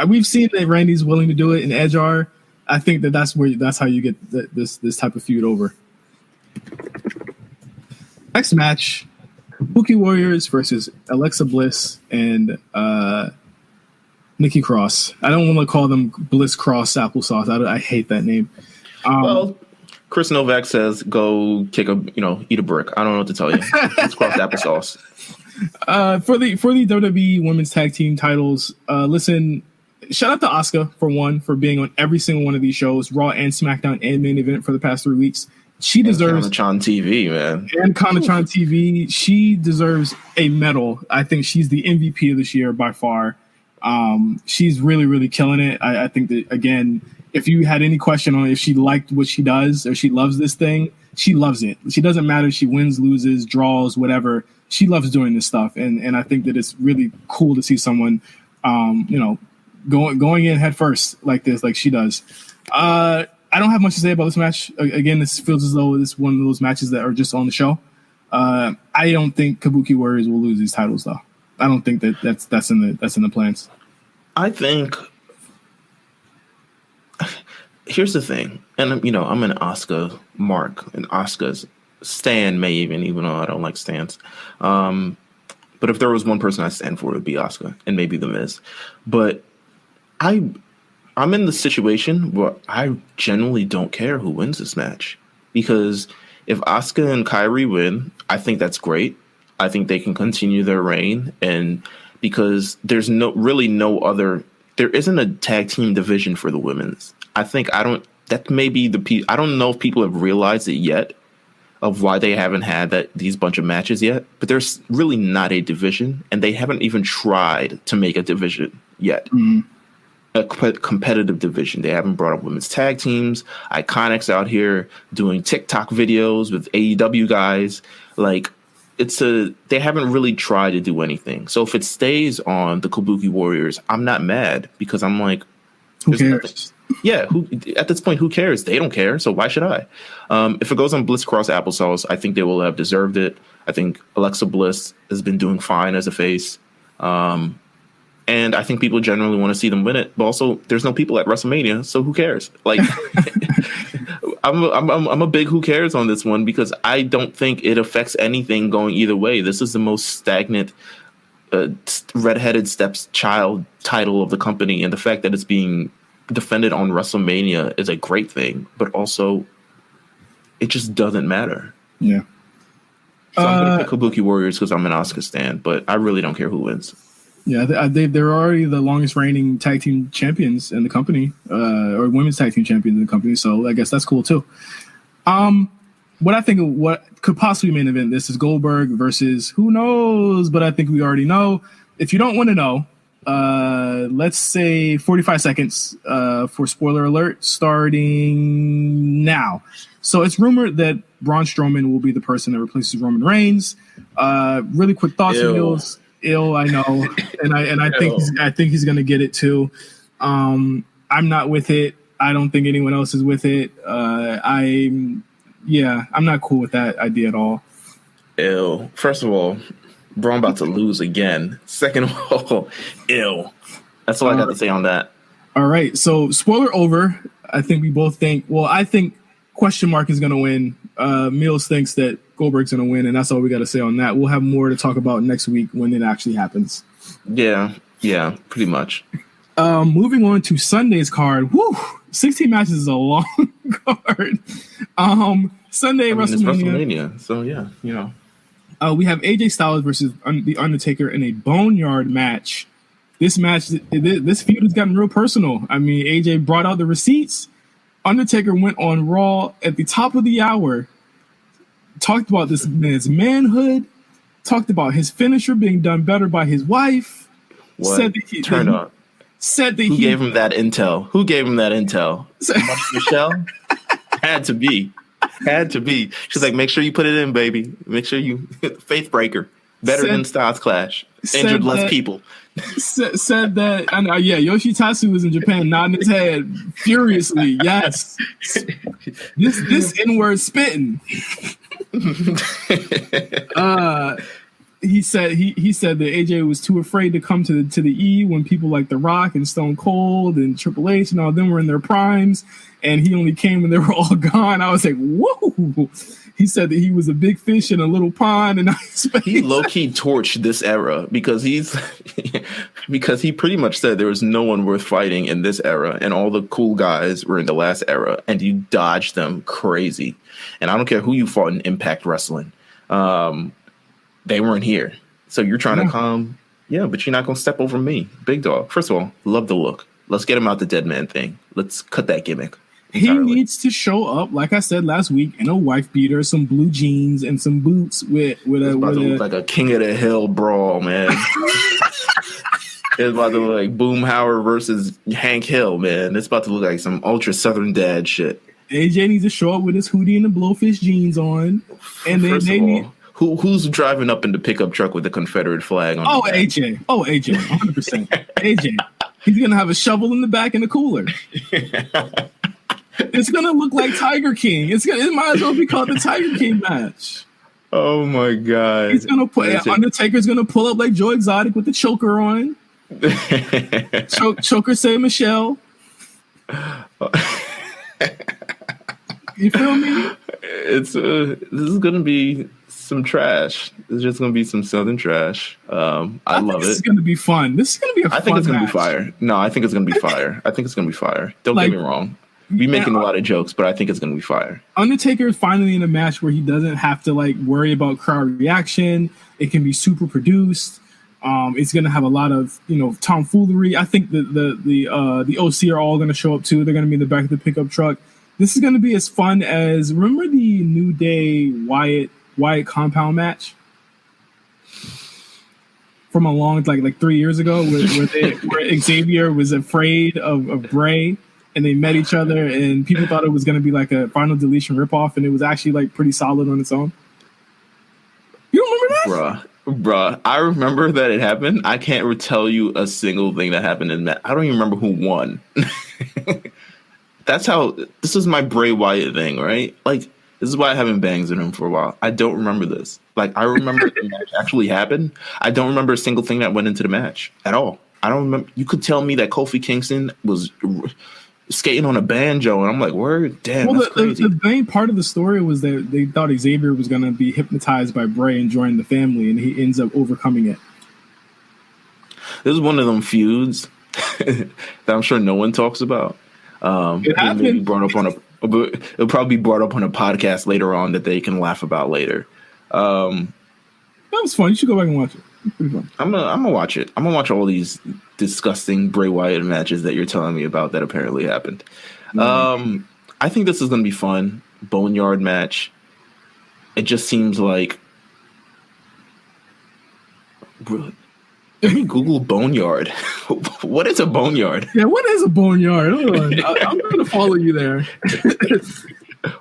We've seen that Randy's willing to do it, and Edge are. I think that's how you get this type of feud over. Next match, Kabuki Warriors versus Alexa Bliss and Nikki Cross. I don't want to call them Bliss Cross applesauce. I hate that name. Chris Novak says go kick eat a brick. I don't know what to tell you. Bliss Cross applesauce. For the WWE Women's Tag Team titles, listen. Shout out to Asuka for being on every single one of these shows, Raw and SmackDown and Main Event for the past 3 weeks. She deserves Kanachan TV, man. And Kanachan TV. She deserves a medal. I think she's the MVP of this year by far. She's really, really killing it. I think that, again, if you had any question on if she liked what she does or she loves this thing, she loves it. She doesn't matter if she wins, loses, draws, whatever. She loves doing this stuff. And I think that it's really cool to see someone, going in head first like this, like she does. I don't have much to say about this match. Again, this feels as though it's one of those matches that are just on the show. I don't think Kabuki Warriors will lose these titles, though. I don't think that's in the plans. I think here's the thing, and I'm an Asuka mark, and Asuka's stan, even though I don't like stans. But if there was one person I stand for, it would be Asuka, and maybe The Miz. But I'm in the situation where I genuinely don't care who wins this match, because if Asuka and Kairi win, I think that's great. I think they can continue their reign, and because there's there isn't a tag team division for the women's. I don't know if people have realized it yet of why they haven't had these bunch of matches yet, but there's really not a division, and they haven't even tried to make a division yet. Mm-hmm. A competitive division. They haven't brought up women's tag teams. Iconics out here doing TikTok videos with AEW guys. Like, they haven't really tried to do anything. So if it stays on the Kabuki Warriors, I'm not mad, because I'm like, who cares? At this point, who cares? They don't care, so why should I? If it goes on Bliss Cross applesauce, I think they will have deserved it. I think Alexa Bliss has been doing fine as a face. And I think people generally want to see them win it. But also, there's no people at WrestleMania, so who cares? Like, I'm a big who cares on this one, because I don't think it affects anything going either way. This is the most stagnant, redheaded stepchild title of the company, and the fact that it's being defended on WrestleMania is a great thing. But also, it just doesn't matter. Yeah. So I'm going to pick Kabuki Warriors because I'm an Asuka stan, but I really don't care who wins. Yeah, they're already the longest reigning tag team champions in the company, or women's tag team champions in the company. So I guess that's cool too. What I think of what could possibly main event this is Goldberg versus who knows, but I think we already know. If you don't want to know, let's say 45 seconds for spoiler alert starting now. So it's rumored that Braun Strowman will be the person that replaces Roman Reigns. Really quick thoughts from Meelz. Ill, I know, and I think he's gonna get it too. I'm not with it. I don't think anyone else is with it. I'm not cool with that idea at all. Ew. First of all, bro, I'm about to lose again. Second of all, ew. That's all I got to say on that. All right. So spoiler over. I think we both think. Well, I think question mark is going to win. Meelz thinks that Goldberg's going to win, and that's all we got to say on that. We'll have more to talk about next week when it actually happens. Yeah, pretty much. Moving on to Sunday's card. Woo! 16 matches is a long card. Sunday WrestleMania. So yeah, we have AJ Styles versus The Undertaker in a boneyard match. This feud has gotten real personal. I mean, AJ brought out the receipts. Undertaker went on Raw at the top of the hour, talked about this man's manhood, talked about his finisher being done better by his wife. What? Said that Who gave him that intel? Michelle? Had to be. She's like, make sure you put it in, baby. Make sure you faith breaker. Better than Styles Clash. Injured less people. Said that, and Yoshitatsu was in Japan nodding his head furiously. Yes. This N-word spitting. He said that AJ was too afraid to come to the E when people like The Rock and Stone Cold and Triple H and all them were in their primes, and he only came when they were all gone. I was like, whoa. He said that he was a big fish in a little pond, and he low-key torched this era because he pretty much said there was no one worth fighting in this era, and all the cool guys were in the last era, and you dodged them crazy. And I don't care who you fought in Impact Wrestling. They weren't here. So you're trying to come. Yeah, but you're not going to step over me. Big dog. First of all, love the look. Let's get him out the dead man thing. Let's cut that gimmick entirely. He needs to show up, like I said last week, in a wife beater, some blue jeans, and some boots with look like a King of the Hill brawl, man. It's about to look like Boomhauer versus Hank Hill, man. It's about to look like some ultra Southern dad shit. AJ needs to show up with his hoodie and the blowfish jeans on. And they need... Who's driving up in the pickup truck with the Confederate flag on? AJ. 100%. AJ. He's going to have a shovel in the back and a cooler. It's going to look like Tiger King. It might as well be called the Tiger King match. Oh, my God. He's going to Undertaker's going to pull up like Joe Exotic with the choker on. Choker say Michelle. You feel me? This is going to be some trash. It's just going to be some Southern trash. I love it. This is going to be fun. This is going to be a fun match. I think it's going to be fire. No, I think it's going to be fire. Don't get me wrong. We're making a lot of jokes, but I think it's going to be fire. Undertaker is finally in a match where he doesn't have to worry about crowd reaction. It can be super produced. It's going to have a lot of tomfoolery. I think the OC are all going to show up too. They're going to be in the back of the pickup truck. This is going to be as fun as, remember the New Day Wyatt compound match from a long like 3 years ago where Xavier was afraid of Bray and they met each other and people thought it was going to be like a Final Deletion ripoff and it was actually pretty solid on its own. You don't remember that? Bruh, I remember that it happened. I can't tell you a single thing that happened in that. I don't even remember who won. This is my Bray Wyatt thing, right? This is why I haven't banged in him for a while. I don't remember this. I remember the match actually happened. I don't remember a single thing that went into the match at all. I don't remember. You could tell me that Kofi Kingston was skating on a banjo, and I'm like, word, damn, that's crazy. The main part of the story was that they thought Xavier was going to be hypnotized by Bray and join the family, and he ends up overcoming it. This is one of them feuds that I'm sure no one talks about. It'll probably be brought up on a podcast later on that they can laugh about later. That was fun. You should go back and watch it. It's pretty fun. I'm gonna watch it. I'm gonna watch all these disgusting Bray Wyatt matches that you're telling me about that apparently happened. Mm-hmm. I think this is gonna be fun. Boneyard match. It just seems like. Let me Google boneyard. What is a boneyard? Yeah, what is a boneyard? Hold on. I'm going to follow you there.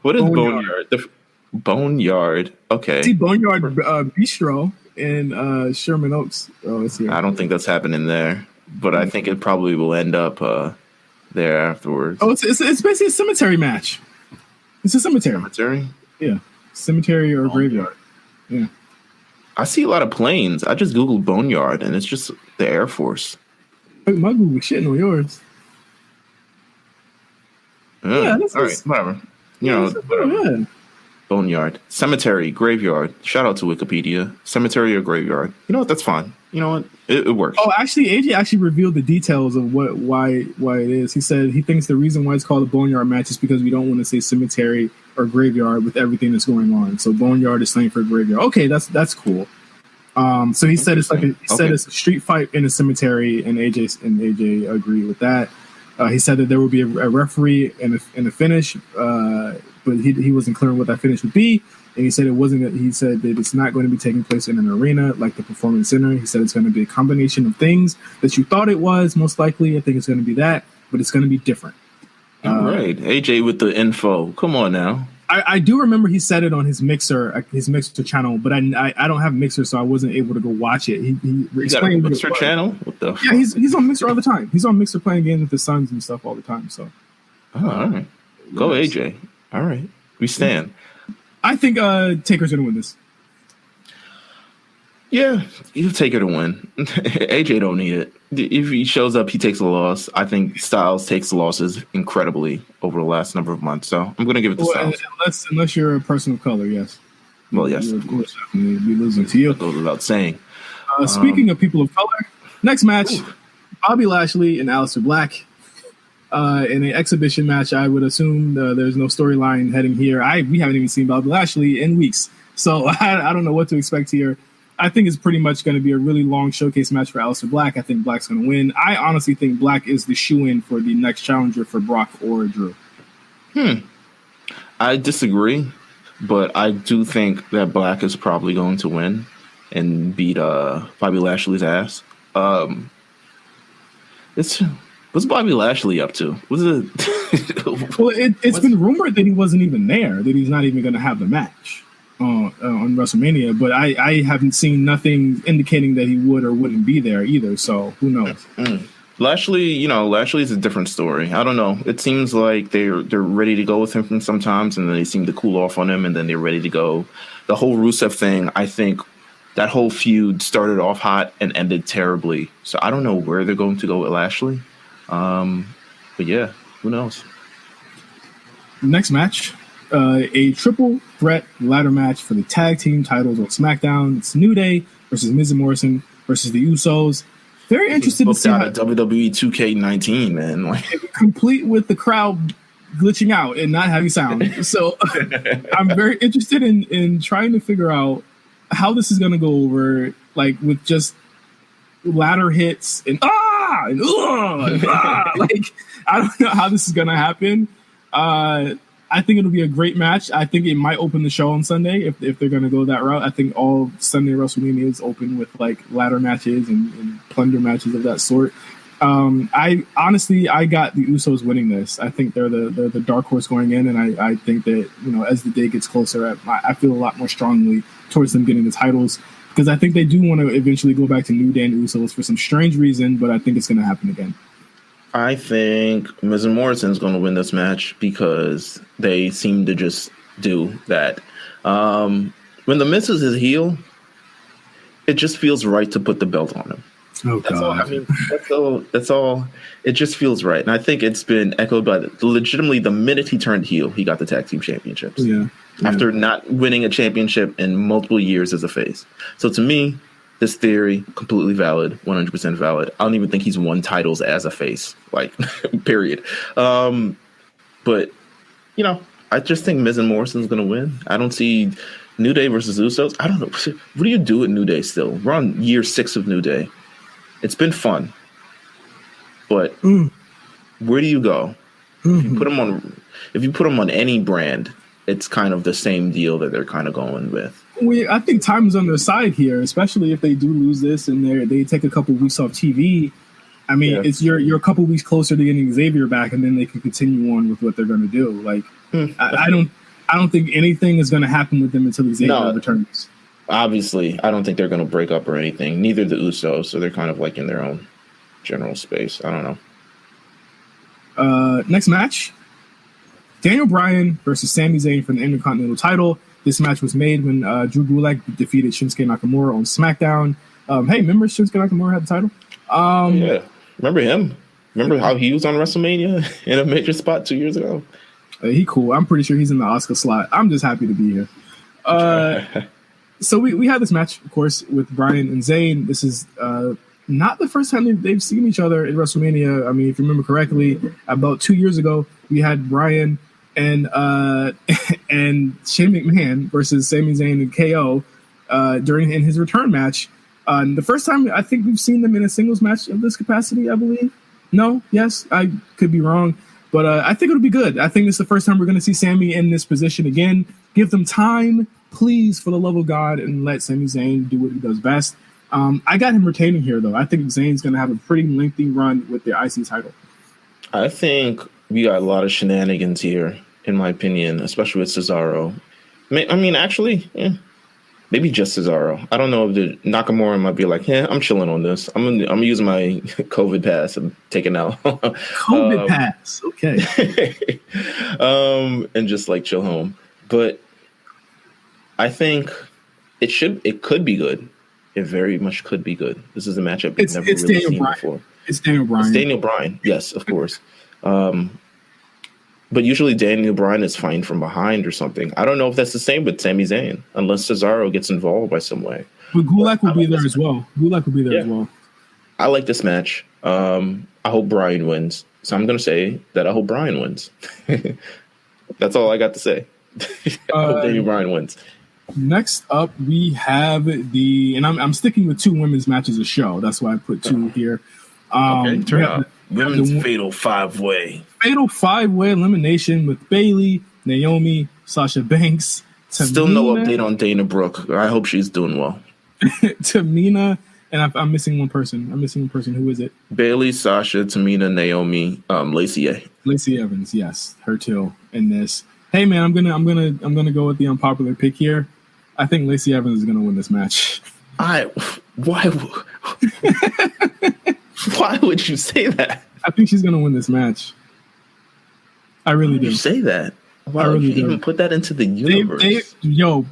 What is boneyard? Boneyard. Okay. See Boneyard Bistro in Sherman Oaks. Oh, it's here. I don't think that's happening there, but I think it probably will end up there afterwards. Oh, it's basically a cemetery match. It's a cemetery. Cemetery? Yeah. Cemetery or graveyard. Yeah. I see a lot of planes. I just Googled Boneyard, and it's just the Air Force. My Google shitting on yours. Yeah, all right, whatever. Whatever. Yeah. Boneyard, cemetery, graveyard. Shout out to Wikipedia. Cemetery or graveyard. You know what? That's fine. You know what? It works. Oh, actually, AJ actually revealed the details of why it is. He said he thinks the reason why it's called a boneyard match is because we don't want to say cemetery or graveyard with everything that's going on. So boneyard is slang for graveyard. Okay, that's cool. So he said it's like said it's a street fight in a cemetery, and AJ agreed with that. He said that there would be a referee in the finish, but he wasn't clear on what that finish would be. And he said he said that it's not going to be taking place in an arena like the Performance Center. He said it's going to be a combination of things that you thought it was, most likely. I think it's going to be that, but it's going to be different. All right. AJ with the info. Come on now. I do remember he said it on his Mixer channel, but I don't have Mixer, so I wasn't able to go watch it. He explained got a Mixer channel? What the? Yeah, he's on Mixer all the time. He's on Mixer playing games with his sons and stuff all the time. So, all right, go AJ. All right, we stand. I think Taker's gonna win this. Yeah, you take her to win. AJ don't need it. If he shows up, he takes a loss. I think Styles takes losses incredibly over the last number of months. So I'm going to give it to Styles. Unless you're a person of color, yes. Well, yes, of course. Definitely be losing to you. That goes without saying. Speaking of people of color, next match, Bobby Lashley and Aleister Black. In an exhibition match, I would assume there's no storyline heading here. We haven't even seen Bobby Lashley in weeks. So I don't know what to expect here. I think it's pretty much going to be a really long showcase match for Aleister Black. I think Black's going to win. I honestly think Black is the shoe-in for the next challenger for Brock or Drew. I disagree, but I do think that Black is probably going to win and beat Bobby Lashley's ass. What's Bobby Lashley up to? Well, it's been rumored that he wasn't even there, that he's not even going to have the match on WrestleMania, but I haven't seen nothing indicating that he would or wouldn't be there either, so who knows? Lashley's a different story. I don't know. It seems like they're ready to go with him sometimes, and then they seem to cool off on him, and then they're ready to go. The whole Rusev thing, I think that whole feud started off hot and ended terribly, so I don't know where they're going to go with Lashley. But yeah, who knows? Next match, a triple threat ladder match for the tag team titles on SmackDown. It's New Day versus Miz and Morrison versus the Usos. Very interested to see how WWE 2K19, man. Complete with the crowd glitching out and not having sound. So I'm very interested in trying to figure out how this is going to go over, like with just ladder hits and like I don't know how this is going to happen. I think it'll be a great match. I think it might open the show on Sunday if they're going to go that route. I think all Sunday WrestleMania is open with like ladder matches and plunder matches of that sort. I got the Usos winning this. I think they're the dark horse going in, and I think that as the day gets closer, I feel a lot more strongly towards them getting the titles because I think they do want to eventually go back to New Day and Usos for some strange reason, but I think it's going to happen again. I think Miz and Morrison is going to win this match because they seem to just do that. When the Miz is his heel, it just feels right to put the belt on him. Oh, that's God. all. I mean, that's all. It just feels right, and I think it's been echoed by legitimately the minute he turned heel, he got the tag team championships. Yeah. After not winning a championship in multiple years as a face. So to me, this theory, completely valid, 100% valid. I don't even think he's won titles as a face, period. But, I just think Miz and Morrison's going to win. I don't see New Day versus Usos. I don't know. What do you do at New Day still? We're on year 6 of New Day. It's been fun. But where do you go? If you put them on any brand, it's kind of the same deal that they're kind of going with. I think time's on their side here, especially if they do lose this and they take a couple weeks off TV. I mean, it's you're a couple weeks closer to getting Xavier back, and then they can continue on with what they're going to do. Like, I don't think anything is going to happen with them until Xavier returns. Obviously, I don't think they're going to break up or anything. Neither the Usos, so they're kind of like in their own general space. I don't know. Next match. Daniel Bryan versus Sami Zayn for the Intercontinental title. This match was made when Drew Gulak defeated Shinsuke Nakamura on SmackDown. Hey, remember Shinsuke Nakamura had the title? Yeah, remember him? Remember how he was on WrestleMania in a major spot 2 years ago? He cool. I'm pretty sure he's in the Oscar slot. I'm just happy to be here. So we had this match, of course, with Bryan and Zayn. This is not the first time they've seen each other at WrestleMania. I mean, if you remember correctly, about 2 years ago, we had Bryan and Shane McMahon versus Sami Zayn and KO in his return match. The first time I think we've seen them in a singles match of this capacity, I believe. No, yes, I could be wrong, but I think it'll be good. I think it's the first time we're going to see Sami in this position again. Give them time, please, for the love of God, and let Sami Zayn do what he does best. I got him retaining here, though. I think Zayn's going to have a pretty lengthy run with the IC title. I think we got a lot of shenanigans here, in my opinion, especially with Cesaro. I mean, actually, maybe just Cesaro. I don't know if the Nakamura might be like, I'm chilling on this. I'm using my COVID pass and taking out COVID pass. Okay. And just like chill home. But I think it could be good. It very much could be good. This is a matchup we've never really seen before. It's Daniel Bryan. It's Daniel Bryan, yes, of course. But usually Daniel Bryan is fine from behind or something. I don't know if that's the same with Sami Zayn, unless Cesaro gets involved by some way. But Gulak will be there as well. Gulak will be there as well. I like this match. I hope Bryan wins. So I'm going to say that I hope Bryan wins. That's all I got to say. I hope Daniel Bryan wins. Next up, we have and I'm sticking with 2 women's matches a show. That's why I put 2 here. Okay, turn up. Women's Fatal 5-Way. Fatal 5-Way elimination with Bayley, Naomi, Sasha Banks, Tamina. Still no update on Dana Brooke. I hope she's doing well. Tamina, and I'm missing one person. Who is it? Bayley, Sasha, Tamina, Naomi, Lacey Evans. Yes, her too in this. Hey man, I'm gonna go with the unpopular pick here. I think Lacey Evans is gonna win this match. Why would you say that? I think she's gonna win this match. I really do. You say that? Why would you even put that into the universe?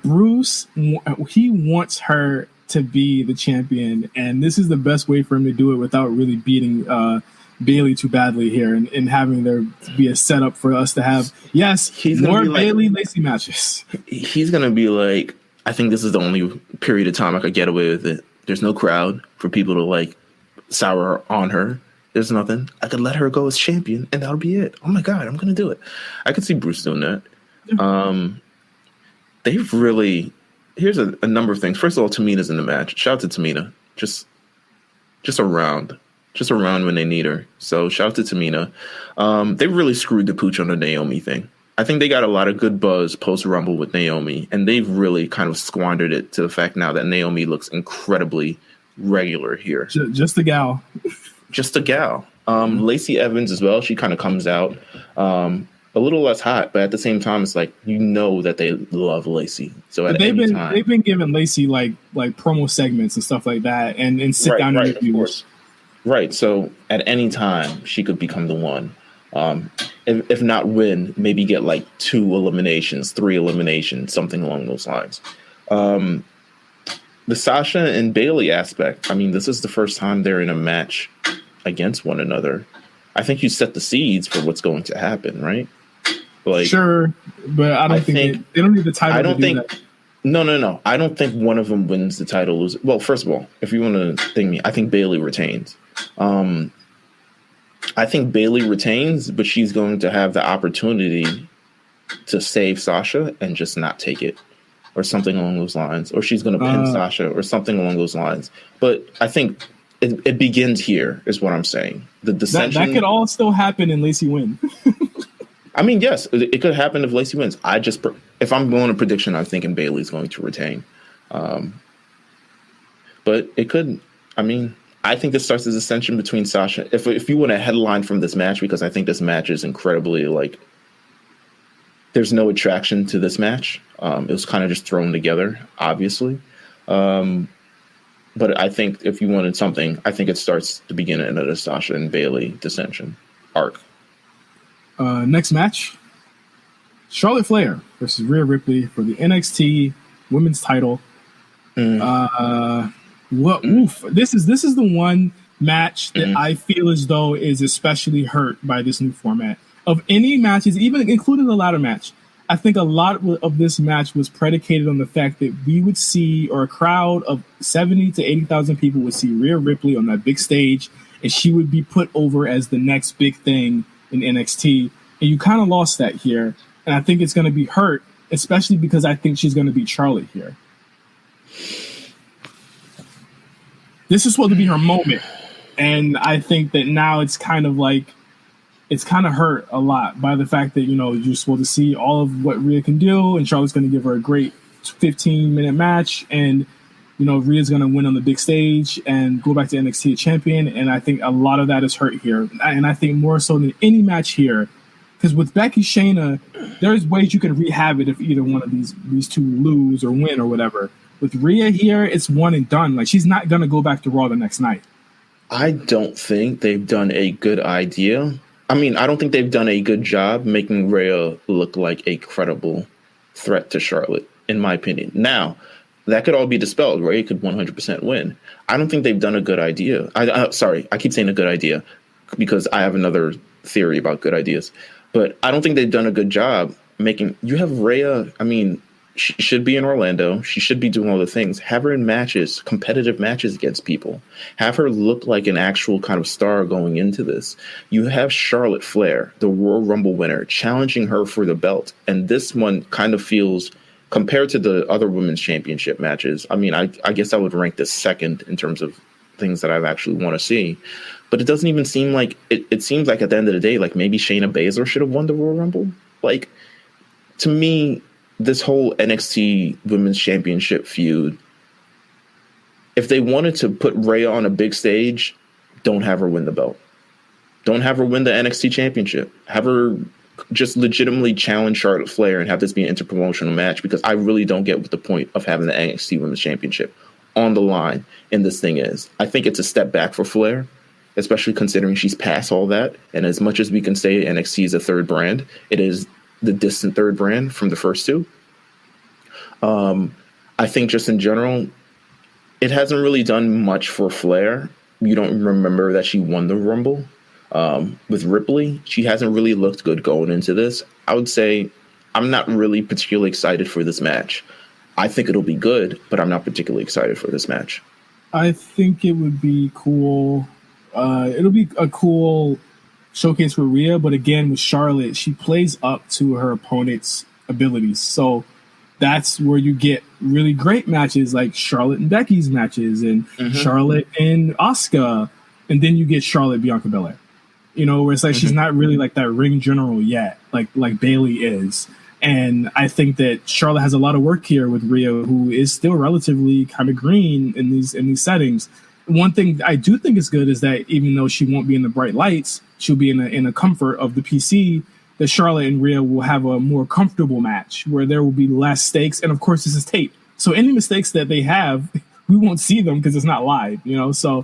Bruce, he wants her to be the champion, and this is the best way for him to do it without really beating Bayley too badly here, and having there be a setup for us to have more Bayley Lacey matches. He's gonna be like, I think this is the only period of time I could get away with it. There's no crowd for people to like sour on her. There's nothing. I could let her go as champion, and that'll be it. Oh my God, I'm gonna do it. I could see Bruce doing that. Yeah. They've really. Here's a number of things. First of all, Tamina's in the match. Shout out to Tamina. Just around when they need her. So shout out to Tamina. They really screwed the pooch on the Naomi thing. I think they got a lot of good buzz post Rumble with Naomi, and they've really kind of squandered it to the fact now that Naomi looks incredibly regular here. Just a gal. Just a gal. Lacey Evans as well. She kind of comes out a little less hot, but at the same time, it's like that they love Lacey. So they've been giving Lacey like promo segments and stuff like that, and sit down interviews. Right. So at any time, she could become the one. If not win, maybe get like 2 eliminations, 3 eliminations, something along those lines. The Sasha and Bayley aspect, I mean, this is the first time they're in a match against one another. I think you set the seeds for what's going to happen, right? Like, sure, but I don't think they don't need the title. I don't think. No. I don't think one of them wins the title. Well, first of all, if you want to think me, I think Bayley retains. I think Bayley retains, but she's going to have the opportunity to save Sasha and just not take it, or something along those lines, or she's going to pin Sasha or something along those lines. But I think it begins here, is what I'm saying. The dissension that could all still happen and Lacey win. I mean, yes, it could happen if Lacey wins. If I'm going a prediction, I'm thinking Bayley's going to retain. But it could. I mean, I think this starts as ascension between Sasha. If you want a headline from this match, because I think this match is incredibly there's no attraction to this match. It was kind of just thrown together, obviously. But I think if you wanted something, I think it starts the beginning of the Sasha and Bayley dissension arc. Next match, Charlotte Flair versus Rhea Ripley for the NXT Women's Title. This is the one match that I feel as though is especially hurt by this new format. Of any matches, even including the ladder match, I think a lot of this match was predicated on the fact that we would see, or a crowd of 70 to 80,000 people would see Rhea Ripley on that big stage, and she would be put over as the next big thing in NXT. And you kind of lost that here. And I think it's going to be hurt, especially because I think she's going to beat Charlotte here. This is supposed to be her moment. And I think that now it's kind of hurt a lot by the fact that, you're supposed to see all of what Rhea can do, and Charlotte's going to give her a great 15-minute match, and, Rhea's going to win on the big stage and go back to NXT champion. And I think a lot of that is hurt here. And I think more so than any match here, because with Becky, Shayna, there's ways you can rehab it if either one of these two lose or win or whatever. With Rhea here, it's one and done. Like, she's not going to go back to Raw the next night. I don't think they've done a good idea. I mean, I don't think they've done a good job making Rhea look like a credible threat to Charlotte, in my opinion. Now, that could all be dispelled. Rhea could 100% win. I don't think they've done a good idea. Sorry, I keep saying a good idea because I have another theory about good ideas. But I don't think they've done a good job making... You have Rhea, I mean, she should be in Orlando. She should be doing all the things. Have her in matches, competitive matches against people. Have her look like an actual kind of star going into this. You have Charlotte Flair, the Royal Rumble winner, challenging her for the belt. And this one kind of feels, compared to the other women's championship matches, I mean, I guess I would rank this second in terms of things that I actually want to see. But it doesn't even seem like, it seems like at the end of the day, like maybe Shayna Baszler should have won the Royal Rumble. Like, to me, this whole NXT Women's Championship feud, if they wanted to put Rhea on a big stage, don't have her win the belt. Don't have her win the NXT Championship. Have her just legitimately challenge Charlotte Flair and have this be an interpromotional match, because I really don't get what the point of having the NXT Women's Championship on the line in this thing is. I think it's a step back for Flair, especially considering she's past all that. And as much as we can say NXT is a third brand, it is the distant third brand from the first two. I think just in general, it hasn't really done much for Flair. You don't remember that she won the Rumble. With Ripley, she hasn't really looked good going into this. I would say I'm not really particularly excited for this match. I think it'll be good, but I'm not particularly excited for this match. I think it would be cool. It'll be a cool showcase for Rhea, but again, with Charlotte, she plays up to her opponent's abilities. So that's where you get really great matches like Charlotte and Becky's matches, and Charlotte and Asuka, and then you get Charlotte Bianca Belair. Where it's like she's not really like that ring general yet, like Bayley is. And I think that Charlotte has a lot of work here with Rhea, who is still relatively kind of green in these settings. One thing I do think is good is that even though she won't be in the bright lights, she'll be in a comfort of the PC, that Charlotte and Rhea will have a more comfortable match where there will be less stakes. And of course, this is taped, so any mistakes that they have, we won't see them because it's not live, So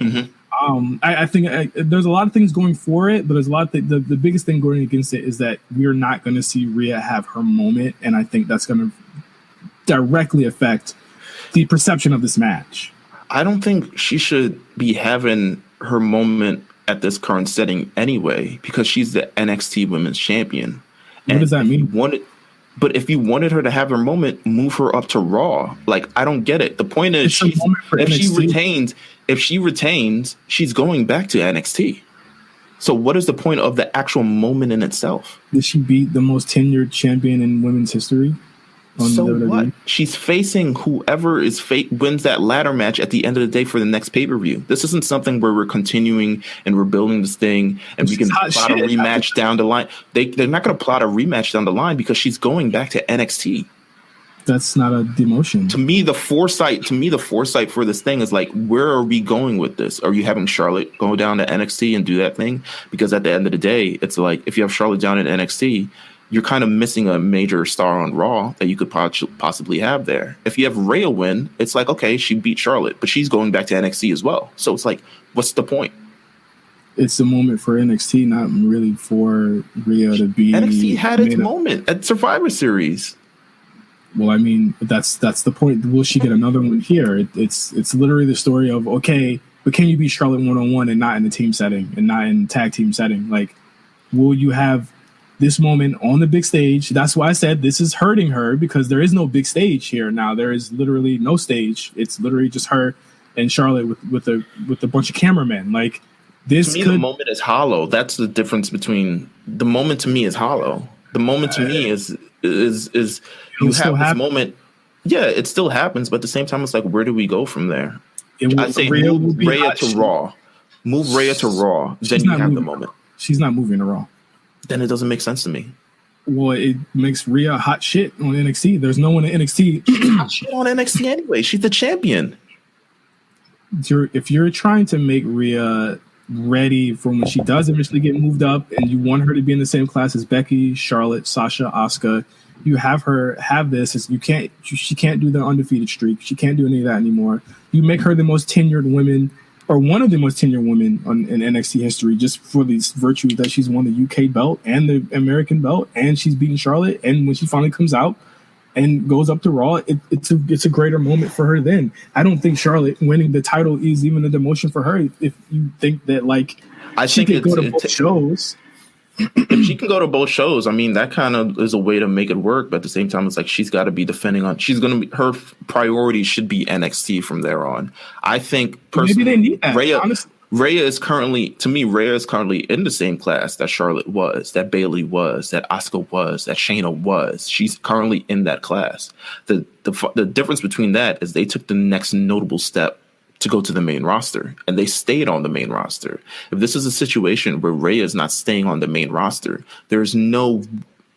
I think there's a lot of things going for it, but there's a lot of the biggest thing going against it is that we're not going to see Rhea have her moment. And I think that's going to directly affect the perception of this match. I don't think she should be having her moment at this current setting anyway, because she's the NXT Women's Champion. What does that mean? But if you wanted her to have her moment, move her up to Raw. Like, I don't get it. The point is, if she retains, she's going back to NXT. So what is the point of the actual moment in itself? Did she beat the most tenured champion in women's history? So what? She's facing whoever wins that ladder match at the end of the day for the next pay-per-view. This isn't something where we're continuing and we're building this thing and we can plot a rematch down the line. They're not going to plot a rematch down the line because she's going back to NXT. That's not a demotion. To me, the foresight for this thing is like, where are we going with this? Are you having Charlotte go down to NXT and do that thing? Because at the end of the day, it's like, if you have Charlotte down at NXT, you're kind of missing a major star on Raw that you could possibly have there. If you have Rhea win, it's like, okay, she beat Charlotte, but she's going back to NXT as well. So it's like, what's the point? it's a moment for NXT, not really for Rhea to be. NXT had its moment at Survivor Series. Well, I mean, that's the point. Will she get another one here? It's literally the story of, okay, but can you beat Charlotte one-on-one and not in the team setting and not in tag team setting? Like, will you have this moment on the big stage? That's why I said this is hurting her, because there is no big stage here now. There is literally no stage. It's literally just her and Charlotte with a bunch of cameramen. Like, this to me, the moment is hollow. That's the difference between the moment. To me, is hollow. The moment to me is you have this moment. Yeah, it still happens, but at the same time, it's like, where do we go from there? I say move Rhea to Raw. Move Rhea to Raw. Then you have the moment. She's not moving to Raw. Then it doesn't make sense to me. Well, it makes Rhea hot shit on NXT. There's no one in NXT. She's hot shit on NXT anyway. She's the champion. If you're trying to make Rhea ready for when she does eventually get moved up, and you want her to be in the same class as Becky, Charlotte, Sasha, Asuka, you have her have this. She can't do the undefeated streak. She can't do any of that anymore. You make her the most tenured woman, or one of the most tenured women in NXT history, just for these virtues that she's won the UK belt and the American belt, and she's beaten Charlotte. And when she finally comes out and goes up to Raw, it's a greater moment for her then. I don't think Charlotte winning the title is even a demotion for her. If you think that, like, she could go to both shows. If she can go to both shows, I mean, that kind of is a way to make it work. But at the same time, it's like she's got to be defending on. She's going to be, her priority should be NXT from there on. I think personally, maybe they need that. Rhea is currently in the same class that Charlotte was, that Bayley was, that Asuka was, that Shayna was. She's currently in that class. The difference between that is they took the next notable step to go to the main roster, and they stayed on the main roster. If this is a situation where Rhea is not staying on the main roster, there's no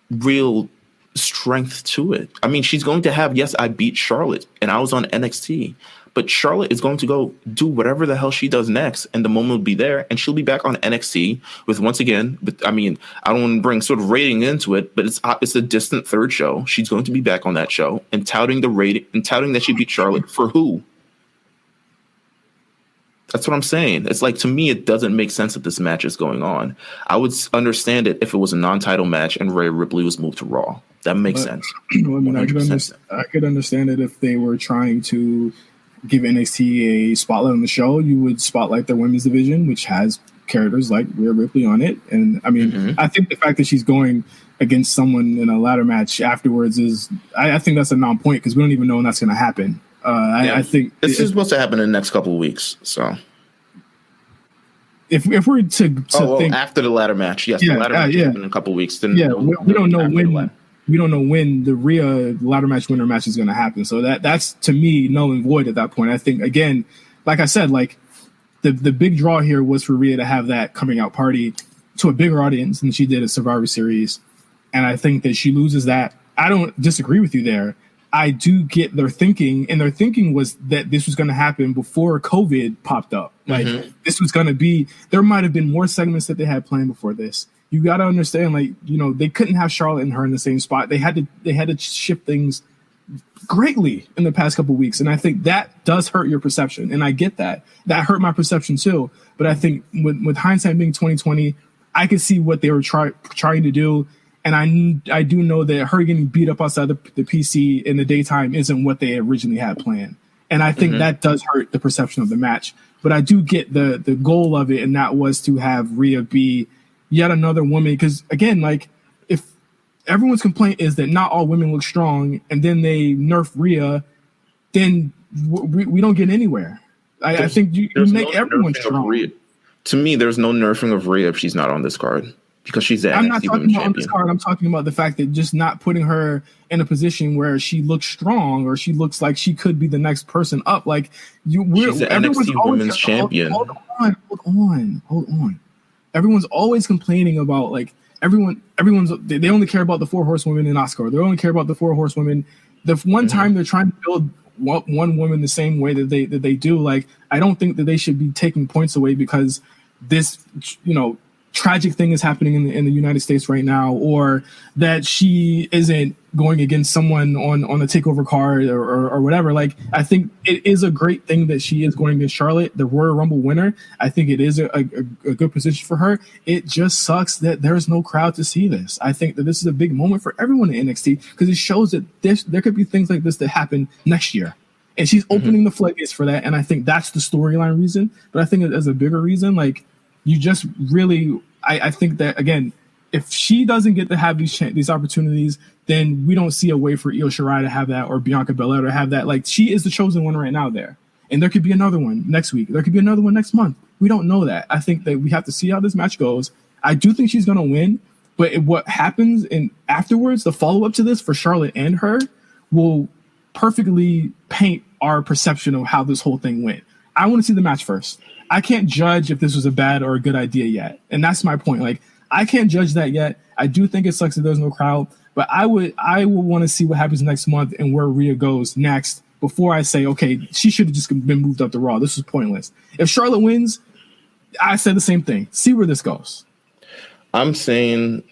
real strength to it. I mean, she's going to have, yes, I beat Charlotte and I was on NXT, but Charlotte is going to go do whatever the hell she does next, and the moment will be there, and she'll be back on NXT with, once again, but I mean, I don't want to bring sort of rating into it, but it's a distant third show. She's going to be back on that show and touting the rating and touting that she beat Charlotte for who? That's what I'm saying. It's like, to me, it doesn't make sense that this match is going on. I would understand it if it was a non-title match and Rhea Ripley was moved to Raw. That makes sense. Well, I mean, I could understand it if they were trying to give NXT a spotlight on the show. You would spotlight their women's division, which has characters like Rhea Ripley on it. And I mean, I think the fact that she's going against someone in a ladder match afterwards is, I think that's a non-point, because we don't even know when that's going to happen. I think this is supposed to happen in the next couple of weeks. So if we're to think after the ladder match, yes, the ladder match happen in a couple of weeks. Then we don't know when. We don't know when the Rhea ladder match winner match is going to happen. So that's to me null and void at that point. I think, again, like I said, like the big draw here was for Rhea to have that coming out party to a bigger audience than she did at Survivor Series, and I think that she loses that. I don't disagree with you there. I do get their thinking, and their thinking was that this was going to happen before COVID popped up. Like, this was going to be, there might have been more segments that they had planned before this. You got to understand, like, you know, they couldn't have Charlotte and her in the same spot. They had to shift things greatly in the past couple of weeks. And I think that does hurt your perception. And I get that. That hurt my perception too. But I think with hindsight being 2020, I could see what they were trying to do. And I do know that her getting beat up outside the PC in the daytime isn't what they originally had planned. And I think that does hurt the perception of the match. But I do get the goal of it, and that was to have Rhea be yet another woman. Because, again, like, if everyone's complaint is that not all women look strong, and then they nerf Rhea, then we don't get anywhere. I think you make everyone strong. To me, there's no nerfing of Rhea if she's not on this card. Because she's I'm not talking about on this card. I'm talking about the fact that just not putting her in a position where she looks strong or she looks like she could be the next person up. Like, she's the NXT Women's Champion. Hold on. Everyone's always complaining about, like, they only care about the 4 horsewomen in Asuka. They only care about the 4 horsewomen. The one time they're trying to build one woman the same way that they do, like, I don't think that they should be taking points away because this, you know, tragic thing is happening in the United States right now, or that she isn't going against someone on the takeover card or whatever. Like, I think it is a great thing that she is going against Charlotte, the Royal Rumble winner. I think it is a good position for her. It just sucks that there's no crowd to see this. I think that this is a big moment for everyone in NXT because it shows that there could be things like this that happen next year. And she's opening the floodgates for that. And I think that's the storyline reason. But I think as a bigger reason, like, you just really, I think that, again, if she doesn't get to have these opportunities, then we don't see a way for Io Shirai to have that or Bianca Belair to have that. Like, she is the chosen one right now there. And there could be another one next week. There could be another one next month. We don't know that. I think that we have to see how this match goes. I do think she's going to win. But what happens afterwards, the follow-up to this for Charlotte and her will perfectly paint our perception of how this whole thing went. I want to see the match first. I can't judge if this was a bad or a good idea yet. And that's my point. Like, I can't judge that yet. I do think it sucks that there's no crowd, but I will want to see what happens next month and where Rhea goes next before I say, okay, she should have just been moved up to Raw. This was pointless. If Charlotte wins, I said the same thing. See where this goes. I'm saying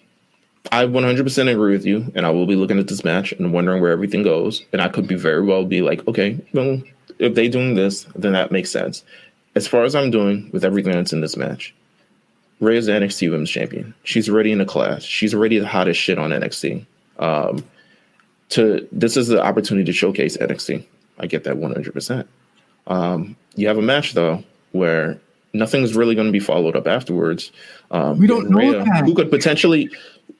I 100% agree with you, and I will be looking at this match and wondering where everything goes. And I could be very well be like, okay, well, if they're doing this, then that makes sense. As far as I'm doing with everything that's in this match, Rhea's the NXT Women's Champion. She's already in the class. She's already the hottest shit on NXT. This is the opportunity to showcase NXT. I get that 100%. You have a match though where nothing's really going to be followed up afterwards. We don't know Rhea, that. who could potentially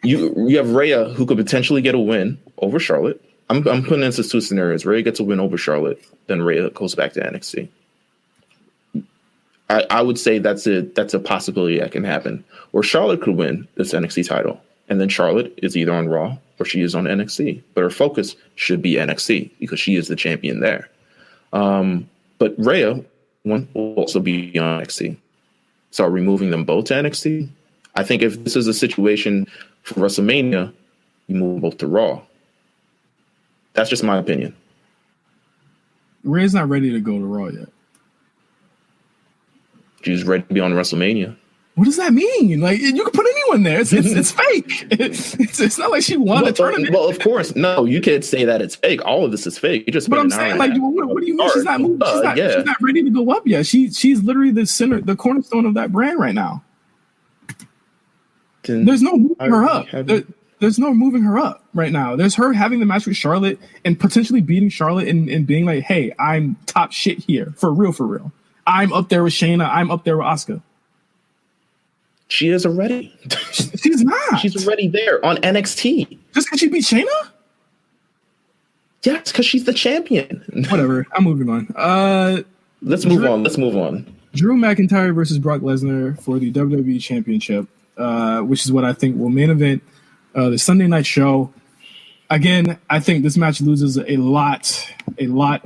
you have Rhea who could potentially get a win over Charlotte. I'm putting into two scenarios. Rhea gets a win over Charlotte, then Rhea goes back to NXT. I would say that's a possibility that can happen. Or Charlotte could win this NXT title, and then Charlotte is either on Raw or she is on NXT. But her focus should be NXT because she is the champion there. But Rhea will also be on NXT. So removing them both to NXT, I think if this is a situation for WrestleMania, you move both to Raw. That's just my opinion. Rhea's not ready to go to Raw yet. She's ready to be on WrestleMania. What does that mean? Like, you can put anyone there. It's fake. It's not like she won a tournament. Well, of course, no. You can't say that it's fake. All of this is fake. You just. But I'm saying, like, what do you mean she's not moving? She's not ready to go up yet. She's literally the cornerstone of that brand right now. There's no moving her up. There's no moving her up right now. There's her having the match with Charlotte and potentially beating Charlotte and being like, hey, I'm top shit here. For real, for real. I'm up there with Shayna. I'm up there with Asuka. She is already. She's not. She's already there on NXT. Just because she beat Shayna? Yes, because she's the champion. Whatever. I'm moving on. Let's move on. Drew McIntyre versus Brock Lesnar for the WWE Championship, which is what I think will main event the Sunday night show. Again, I think this match loses a lot without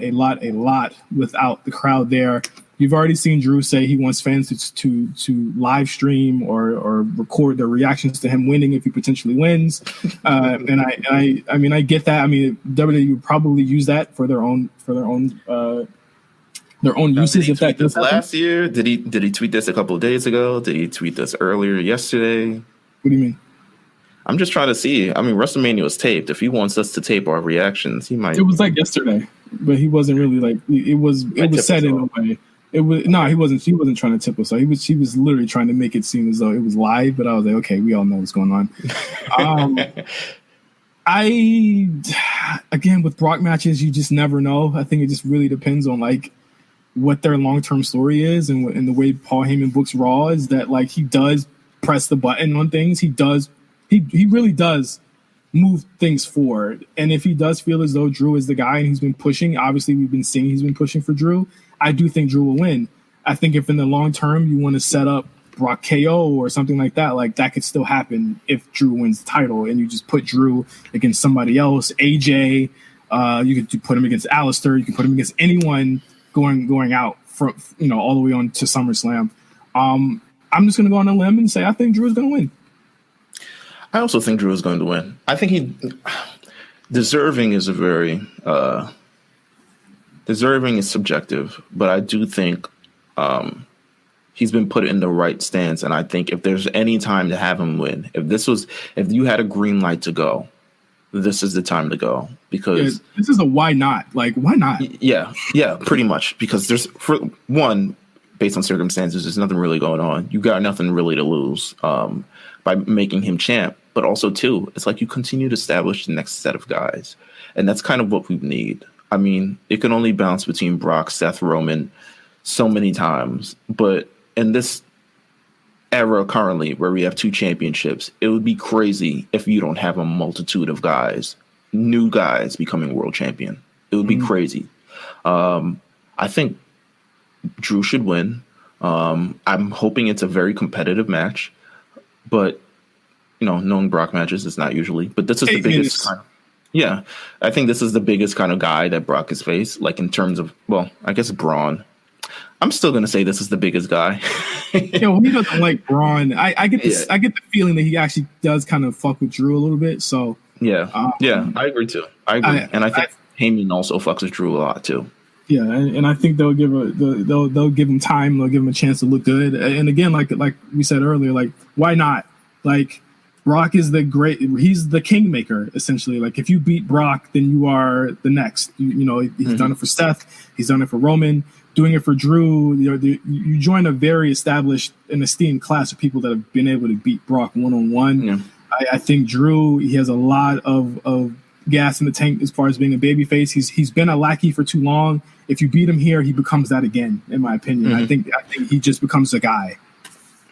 the crowd there. You've already seen Drew say he wants fans to live stream or record their reactions to him winning if he potentially wins. And I mean I get that. I mean WWE would probably use that for their own uses. If that does last year, did he tweet this a couple of days ago? Did he tweet this earlier yesterday? What do you mean? I'm just trying to see. I mean, WrestleMania was taped. If he wants us to tape our reactions, he might. It was like yesterday, but he wasn't really like it was said in a way. He wasn't trying to tip us off. He was literally trying to make it seem as though it was live, but I was like, okay, we all know what's going on. Again, with Brock matches, you just never know. I think it just really depends on like what their long-term story is and the way Paul Heyman books Raw is that like he does press the button on things. He really does move things forward. And if he does feel as though Drew is the guy and he's been pushing, obviously we've been seeing he's been pushing for Drew, I do think Drew will win. I think if in the long term you want to set up Brock KO or something like that could still happen if Drew wins the title and you just put Drew against somebody else, AJ, you could put him against Alistair, you can put him against anyone going out from, all the way on to SummerSlam. I'm just going to go on a limb and say I think Drew is going to win. I also think Drew is going to win. I think deserving is a very deserving is subjective, but I do think he's been put in the right stance. And I think if there's any time to have him win, if you had a green light to go, this is the time to go because this is a why not? Like, why not? Yeah, pretty much. Because there's, for one, based on circumstances, there's nothing really going on. You got nothing really to lose by making him champ. But also, too, it's like you continue to establish the next set of guys. And that's kind of what we need. I mean, it can only bounce between Brock, Seth, Roman so many times. But in this era currently where we have 2 championships, it would be crazy if you don't have a multitude of guys, new guys becoming world champion. It would be crazy. I think Drew should win. I'm hoping it's a very competitive match, but knowing Brock matches, it's not usually. But this is the biggest kind of, I think this is the biggest kind of guy that Brock has faced. Like in terms of, well, I guess Braun. I'm still gonna say this is the biggest guy. He doesn't like Braun. I get this. I get the feeling that he actually does kind of fuck with Drew a little bit. So I agree too. I agree, and I think Heyman also fucks with Drew a lot too. Yeah, and I think they'll give him time. They'll give him a chance to look good. And again, like we said earlier, like why not? Like Brock is he's the kingmaker essentially. Like if you beat Brock, then you are the next. He's done it for Seth. He's done it for Roman. Doing it for Drew, you join a very established and esteemed class of people that have been able to beat Brock one-on-one. Yeah. I think Drew, he has a lot of gas in the tank as far as being a babyface. He's been a lackey for too long. If you beat him here, he becomes that again, in my opinion. I think he just becomes a guy.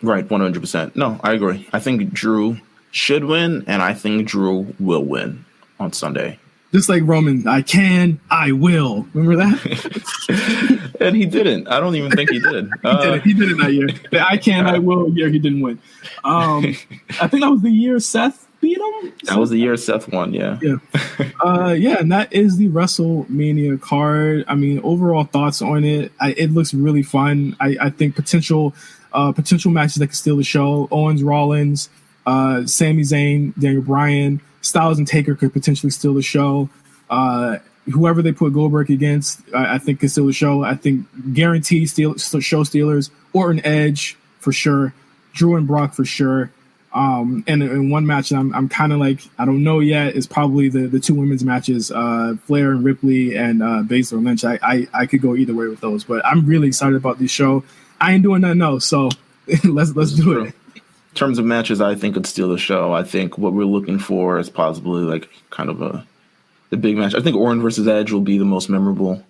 Right, 100%. No, I agree. I think Drew should win, and I think Drew will win on Sunday. Just like Roman, I will. Remember that? And he didn't. I don't even think he did. He did it that year. The I will year, he didn't win. I think that was the year Seth beat him. That was the year Seth won, yeah. Yeah, and that is the WrestleMania card. I mean, overall thoughts on it. It looks really fun. I think potential matches that could steal the show. Owens, Rollins, Sami Zayn, Daniel Bryan, Styles and Taker could potentially steal the show. Whoever they put Goldberg against, I think could steal the show. I think guaranteed show stealers. Orton, Edge for sure. Drew and Brock for sure. And in one match that I'm kind of like, I don't know yet, is probably the 2 women's matches, Flair and Ripley and Baszler and Lynch. I could go either way with those, but I'm really excited about this show. I ain't doing nothing else, so let's do it. In terms of matches, I think could steal the show. I think what we're looking for is possibly like kind of the big match. I think Orton versus Edge will be the most memorable.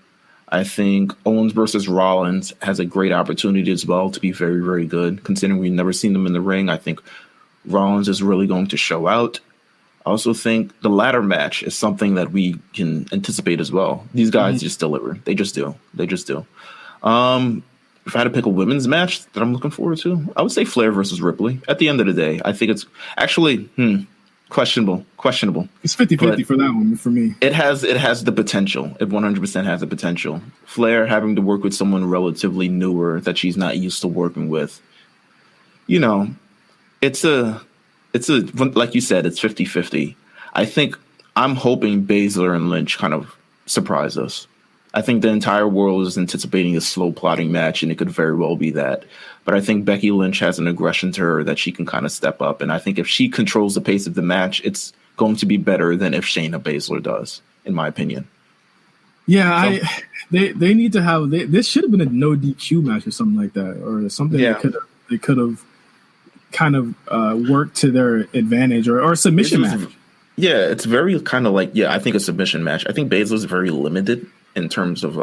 I think Owens versus Rollins has a great opportunity as well to be very, very good. Considering we've never seen them in the ring, I think Rollins is really going to show out. I also think the ladder match is something that we can anticipate as well. These guys just deliver. They just do. If I had to pick a women's match that I'm looking forward to, I would say Flair versus Ripley. At the end of the day, I think it's actually questionable. It's 50-50 for that one for me. It has the potential. It 100% has the potential. Flair having to work with someone relatively newer that she's not used to working with. It's like you said, it's 50-50. I think I'm hoping Baszler and Lynch kind of surprise us. I think the entire world is anticipating a slow plotting match, and it could very well be that. But I think Becky Lynch has an aggression to her that she can kind of step up. And I think if she controls the pace of the match, it's going to be better than if Shayna Baszler does, in my opinion. Yeah, so, they need to have this should have been a no DQ match or something like that, or something they could have kind of worked to their advantage, or a submission match. Yeah, it's very kind of like I think a submission match. I think Baszler's very limited in terms of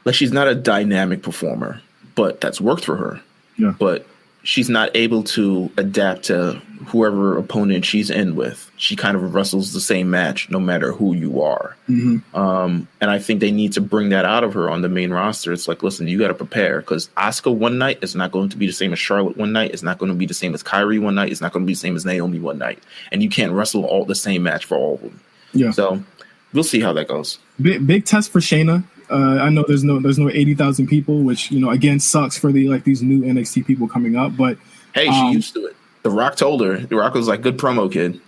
like she's not a dynamic performer, but that's worked for her. Yeah. But she's not able to adapt to whoever opponent she's in with. She kind of wrestles the same match no matter who you are. And I think they need to bring that out of her on the main roster. It's like, listen, you got to prepare, because Asuka one night is not going to be the same as Charlotte one night. It's not going to be the same as Kyrie one night. It's not going to be the same as Naomi one night. And you can't wrestle all the same match for all of them. Yeah. So we'll see how that goes. Big test for Shayna. I know there's no 80,000 people, which again sucks for these new NXT people coming up. But hey, she used to it. The Rock told her. The Rock was like, "Good promo, kid."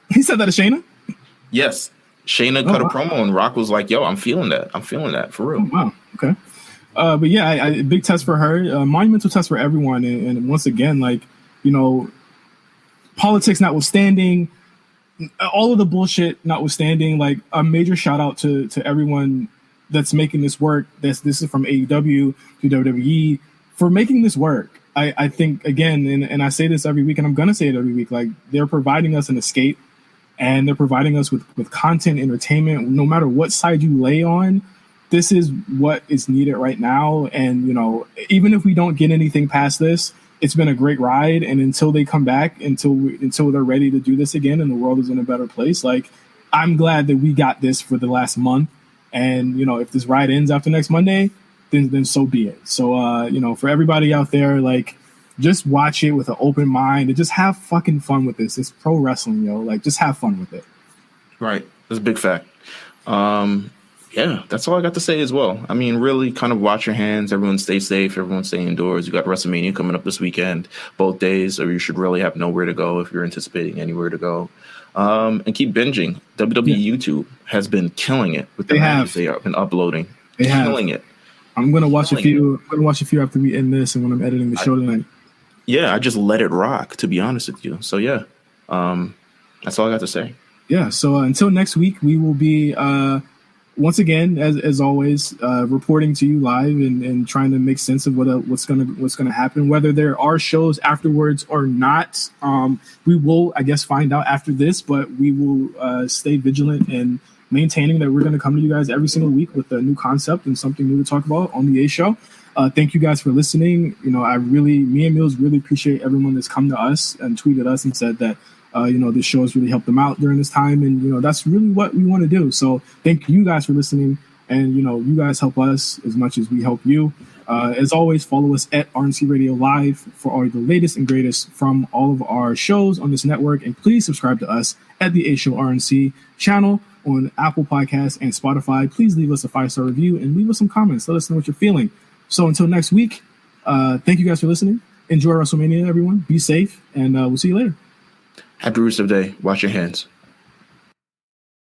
He said that to Shayna. Yes, Shayna cut a promo, and Rock was like, "Yo, I'm feeling that. I'm feeling that for real." Oh, wow. Okay. But yeah, big test for her. Monumental test for everyone. And once again, politics notwithstanding, all of the bullshit notwithstanding, like a major shout out to everyone that's making this work. This is from AEW to WWE for making this work. I think, again, and I say this every week, and I'm gonna say it every week, like they're providing us an escape, and they're providing us with content, entertainment. No matter what side you lay on, this is what is needed right now. And even if we don't get anything past this, it's been a great ride. And until they come back, until they're ready to do this again, and the world is in a better place, like I'm glad that we got this for the last month. And if this ride ends after next Monday, then so be it. So for everybody out there, like just watch it with an open mind and just have fucking fun with this. It's pro wrestling, like just have fun with it. Right. That's a big fact. Yeah, that's all I got to say as well. I mean, really kind of watch your hands. Everyone stay safe. Everyone stay indoors. You got WrestleMania coming up this weekend, both days, or you should really have nowhere to go if you're anticipating anywhere to go. And keep binging. WWE YouTube has been killing it with the matches they have been uploading. Killing it. I'm gonna watch a few. I'm gonna watch a few after we end this, and when I'm editing the show tonight. Yeah, I just let it rock, to be honest with you. So yeah, that's all I got to say. Yeah. So until next week, we will be once again, as always, reporting to you live and trying to make sense of what's gonna happen. Whether there are shows afterwards or not, we will, I guess, find out after this. But we will stay vigilant and maintaining that we're going to come to you guys every single week with a new concept and something new to talk about on the A Show. Thank you guys for listening. Me and Meelz really appreciate everyone that's come to us and tweeted us and said that, this show has really helped them out during this time. And, that's really what we want to do. So thank you guys for listening. And, you guys help us as much as we help you. As always, follow us at RNC Radio Live for all the latest and greatest from all of our shows on this network. And please subscribe to us at the A Show RNC channel on Apple Podcasts and Spotify. Please leave us a 5-star review and leave us some comments. Let us know what you're feeling. So until next week, thank you guys for listening. Enjoy WrestleMania, everyone. Be safe, and we'll see you later. Happy Rusev Day. Wash your hands.